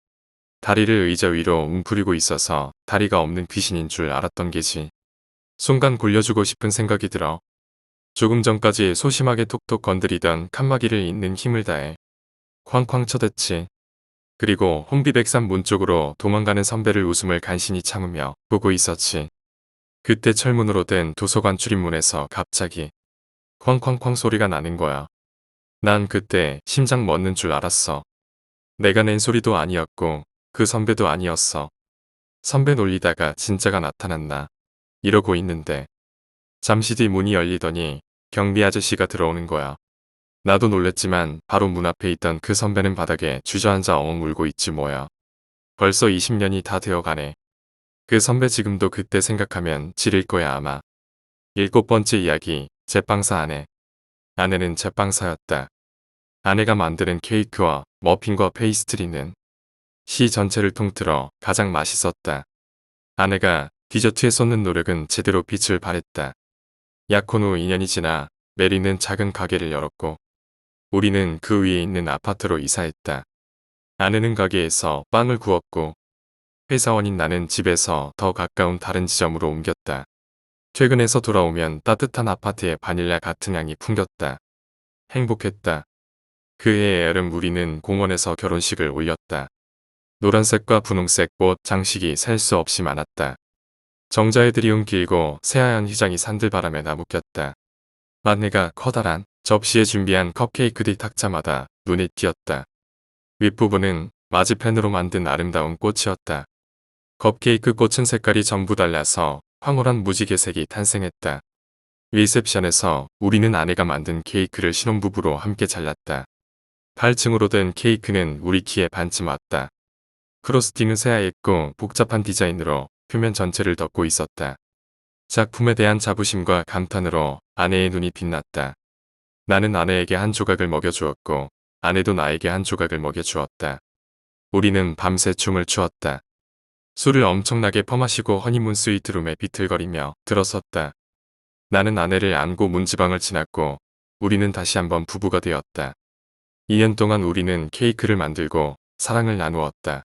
다리를 의자 위로 웅크리고 있어서 다리가 없는 귀신인 줄 알았던 게지. 순간 굴려주고 싶은 생각이 들어. 조금 전까지 소심하게 톡톡 건드리던 칸막이를 잇는 힘을 다해 쾅쾅 쳐댔지. 그리고 혼비백산 문 쪽으로 도망가는 선배를 웃음을 간신히 참으며 보고 있었지. 그때 철문으로 된 도서관 출입문에서 갑자기 쾅쾅쾅 소리가 나는 거야. 난 그때 심장 멎는 줄 알았어. 내가 낸 소리도 아니었고 그 선배도 아니었어. 선배 놀리다가 진짜가 나타났나 이러고 있는데 잠시 뒤 문이 열리더니 경비 아저씨가 들어오는 거야. 나도 놀랬지만 바로 문 앞에 있던 그 선배는 바닥에 주저앉아 엉엉 울고 있지 뭐야. 벌써 20년이 다 되어가네. 그 선배 지금도 그때 생각하면 지릴 거야 아마. 7번째 이야기, 제빵사 아내. 아내는 제빵사였다. 아내가 만드는 케이크와 머핀과 페이스트리는 시 전체를 통틀어 가장 맛있었다. 아내가 디저트에 쏟는 노력은 제대로 빛을 발했다. 약혼 후 2년이 지나 메리는 작은 가게를 열었고 우리는 그 위에 있는 아파트로 이사했다. 아내는 가게에서 빵을 구웠고 회사원인 나는 집에서 더 가까운 다른 지점으로 옮겼다. 퇴근해서 돌아오면 따뜻한 아파트의 바닐라 같은 향이 풍겼다. 행복했다. 그해 여름 우리는 공원에서 결혼식을 올렸다. 노란색과 분홍색 꽃 장식이 셀 수 없이 많았다. 정자에 들이운 길고 새하얀 휘장이 산들바람에 나무꼈다. 아내가 커다란 접시에 준비한 컵케이크들 탁자마다 눈에 띄었다. 윗부분은 마지펜으로 만든 아름다운 꽃이었다. 컵케이크 꽃은 색깔이 전부 달라서 황홀한 무지개색이 탄생했다. 리셉션에서 우리는 아내가 만든 케이크를 신혼부부로 함께 잘랐다. 8층으로 된 케이크는 우리 키에 반쯤 왔다. 크로스팅은 새하얗고 복잡한 디자인으로 표면 전체를 덮고 있었다. 작품에 대한 자부심과 감탄으로 아내의 눈이 빛났다. 나는 아내에게 한 조각을 먹여주었고 아내도 나에게 한 조각을 먹여주었다. 우리는 밤새 춤을 추었다. 술을 엄청나게 퍼마시고 허니문 스위트룸에 비틀거리며 들어섰다. 나는 아내를 안고 문지방을 지났고 우리는 다시 한번 부부가 되었다. 2년 동안 우리는 케이크를 만들고 사랑을 나누었다.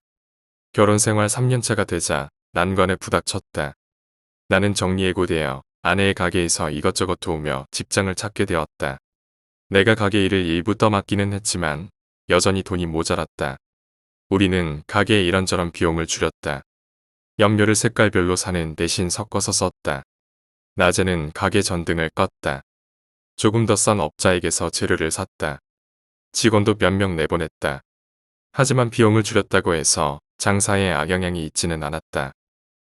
결혼 생활 3년차가 되자 난관에 부닥쳤다. 나는 정리해고되어 아내의 가게에서 이것저것 도우며 직장을 찾게 되었다. 내가 가게 일을 일부 떠맡기는 했지만 여전히 돈이 모자랐다. 우리는 가게에 이런저런 비용을 줄였다. 염료를 색깔별로 사는 대신 섞어서 썼다. 낮에는 가게 전등을 껐다. 조금 더 싼 업자에게서 재료를 샀다. 직원도 몇 명 내보냈다. 하지만 비용을 줄였다고 해서 장사에 악영향이 있지는 않았다.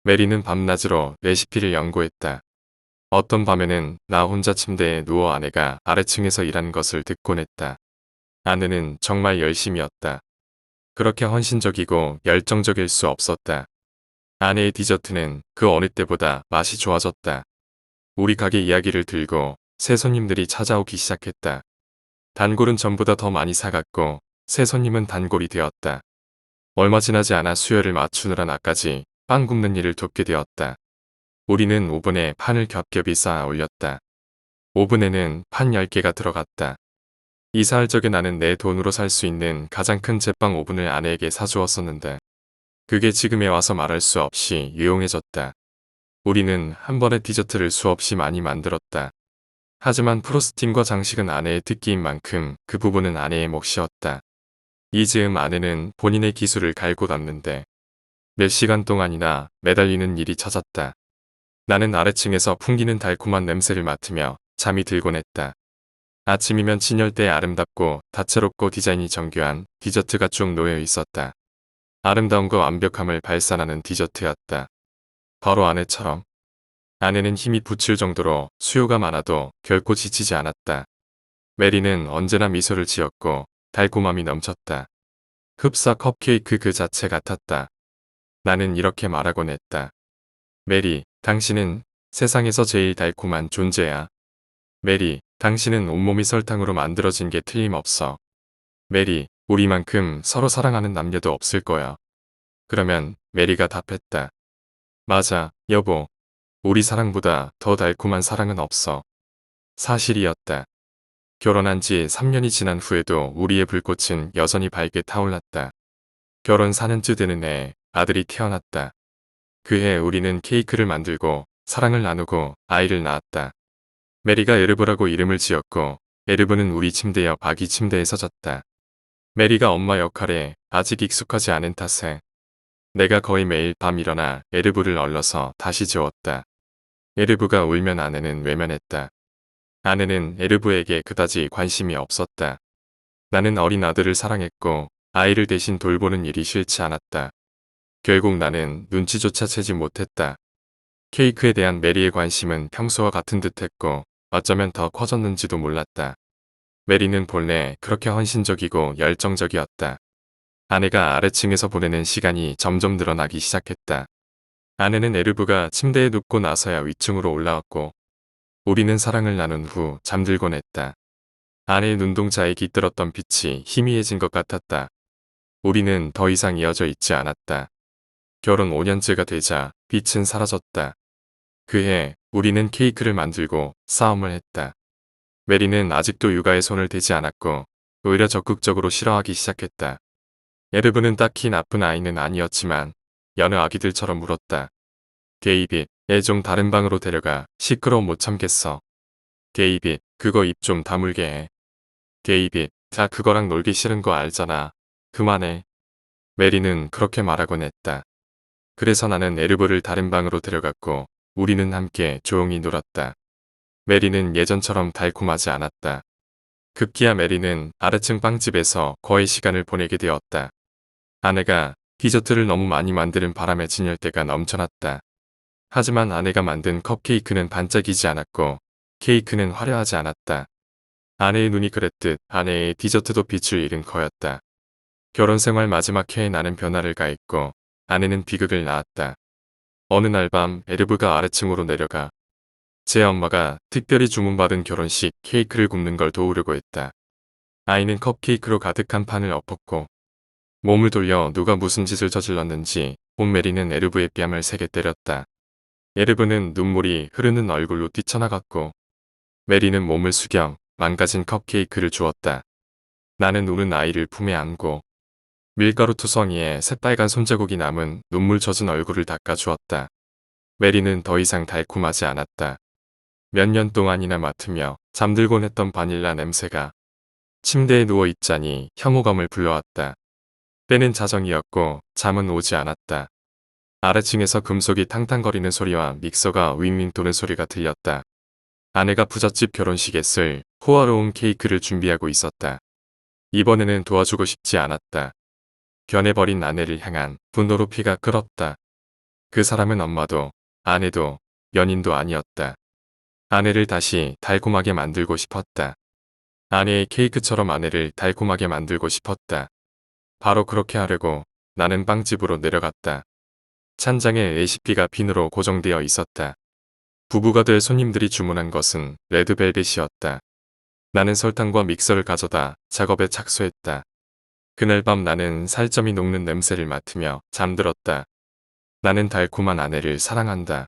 메리는 밤낮으로 레시피를 연구했다. 어떤 밤에는 나 혼자 침대에 누워 아내가 아래층에서 일하는 것을 듣곤 했다. 아내는 정말 열심이었다. 그렇게 헌신적이고 열정적일 수 없었다. 아내의 디저트는 그 어느 때보다 맛이 좋아졌다. 우리 가게 이야기를 들고 새 손님들이 찾아오기 시작했다. 단골은 전보다 더 많이 사갔고 새 손님은 단골이 되었다. 얼마 지나지 않아 수요를 맞추느라 나까지 빵 굽는 일을 돕게 되었다. 우리는 오븐에 판을 겹겹이 쌓아 올렸다. 오븐에는 판 10개가 들어갔다. 이사할 적에 나는 내 돈으로 살 수 있는 가장 큰 제빵 오븐을 아내에게 사주었었는데 그게 지금에 와서 말할 수 없이 유용해졌다. 우리는 한 번에 디저트를 수없이 많이 만들었다. 하지만 프로스팅과 장식은 아내의 특기인 만큼 그 부분은 아내의 몫이었다. 이 즈음 아내는 본인의 기술을 갈고 닦는데 몇 시간 동안이나 매달리는 일이 잦았다. 나는 아래층에서 풍기는 달콤한 냄새를 맡으며 잠이 들곤 했다. 아침이면 진열대에 아름답고 다채롭고 디자인이 정교한 디저트가 쭉 놓여 있었다. 아름다움과 완벽함을 발산하는 디저트였다. 바로 아내처럼. 아내는 힘이 붙일 정도로 수요가 많아도 결코 지치지 않았다. 메리는 언제나 미소를 지었고 달콤함이 넘쳤다. 흡사 컵케이크 그 자체 같았다. 나는 이렇게 말하곤 했다. 메리, 당신은 세상에서 제일 달콤한 존재야. 메리, 당신은 온몸이 설탕으로 만들어진 게 틀림없어. 메리, 우리만큼 서로 사랑하는 남녀도 없을 거야. 그러면 메리가 답했다. 맞아, 여보. 우리 사랑보다 더 달콤한 사랑은 없어. 사실이었다. 결혼한 지 3년이 지난 후에도 우리의 불꽃은 여전히 밝게 타올랐다. 결혼 4년째 되는 해에 아들이 태어났다. 그 해 우리는 케이크를 만들고 사랑을 나누고 아이를 낳았다. 메리가 에르브라고 이름을 지었고 에르브는 우리 침대 옆 아기 침대에서 잤다. 메리가 엄마 역할에 아직 익숙하지 않은 탓에 내가 거의 매일 밤 일어나 에르브를 얼러서 다시 재웠다. 에르브가 울면 아내는 외면했다. 아내는 에르브에게 그다지 관심이 없었다. 나는 어린 아들을 사랑했고 아이를 대신 돌보는 일이 싫지 않았다. 결국 나는 눈치조차 채지 못했다. 케이크에 대한 메리의 관심은 평소와 같은 듯했고 어쩌면 더 커졌는지도 몰랐다. 메리는 본래 그렇게 헌신적이고 열정적이었다. 아내가 아래층에서 보내는 시간이 점점 늘어나기 시작했다. 아내는 에르브가 침대에 눕고 나서야 위층으로 올라왔고 우리는 사랑을 나눈 후 잠들곤 했다. 아내의 눈동자에 깃들었던 빛이 희미해진 것 같았다. 우리는 더 이상 이어져 있지 않았다. 결혼 5년째가 되자 빛은 사라졌다. 그해 우리는 케이크를 만들고 싸움을 했다. 메리는 아직도 육아에 손을 대지 않았고 오히려 적극적으로 싫어하기 시작했다. 에르브는 딱히 나쁜 아이는 아니었지만 여느 아기들처럼 울었다. 데이빗, 애 좀 다른 방으로 데려가. 시끄러워 못 참겠어. 데이빗, 그거 입 좀 다물게 해. 데이빗, 자 그거랑 놀기 싫은 거 알잖아. 그만해. 메리는 그렇게 말하곤 했다. 그래서 나는 에르브를 다른 방으로 데려갔고 우리는 함께 조용히 놀았다. 메리는 예전처럼 달콤하지 않았다. 급기야 메리는 아래층 빵집에서 거의 시간을 보내게 되었다. 아내가 디저트를 너무 많이 만드는 바람에 진열대가 넘쳐났다. 하지만 아내가 만든 컵케이크는 반짝이지 않았고 케이크는 화려하지 않았다. 아내의 눈이 그랬듯 아내의 디저트도 빛을 잃은 거였다. 결혼생활 마지막 해에 나는 변화를 가했고 아내는 비극을 낳았다. 어느 날 밤 에르브가 아래층으로 내려가 제 엄마가 특별히 주문받은 결혼식 케이크를 굽는 걸 도우려고 했다. 아이는 컵케이크로 가득한 판을 엎었고 몸을 돌려 누가 무슨 짓을 저질렀는지 온 메리는 에르브의 뺨을 세게 때렸다. 에르브는 눈물이 흐르는 얼굴로 뛰쳐나갔고 메리는 몸을 숙여 망가진 컵케이크를 주었다. 나는 우는 아이를 품에 안고 밀가루 투성이에 새빨간 손자국이 남은 눈물 젖은 얼굴을 닦아주었다. 메리는 더 이상 달콤하지 않았다. 몇 년 동안이나 맡으며 잠들곤 했던 바닐라 냄새가 침대에 누워 있자니 혐오감을 불러왔다. 때는 자정이었고 잠은 오지 않았다. 아래층에서 금속이 탕탕거리는 소리와 믹서가 윙윙 도는 소리가 들렸다. 아내가 부잣집 결혼식에 쓸 호화로운 케이크를 준비하고 있었다. 이번에는 도와주고 싶지 않았다. 변해버린 아내를 향한 분노로 피가 끓었다. 그 사람은 엄마도 아내도 연인도 아니었다. 아내를 다시 달콤하게 만들고 싶었다. 아내의 케이크처럼 아내를 달콤하게 만들고 싶었다. 바로 그렇게 하려고 나는 빵집으로 내려갔다. 찬장에 레시피가 비누로 고정되어 있었다. 부부가 될 손님들이 주문한 것은 레드벨벳이었다. 나는 설탕과 믹서를 가져다 작업에 착수했다. 그날 밤 나는 살점이 녹는 냄새를 맡으며 잠들었다. 나는 달콤한 아내를 사랑한다.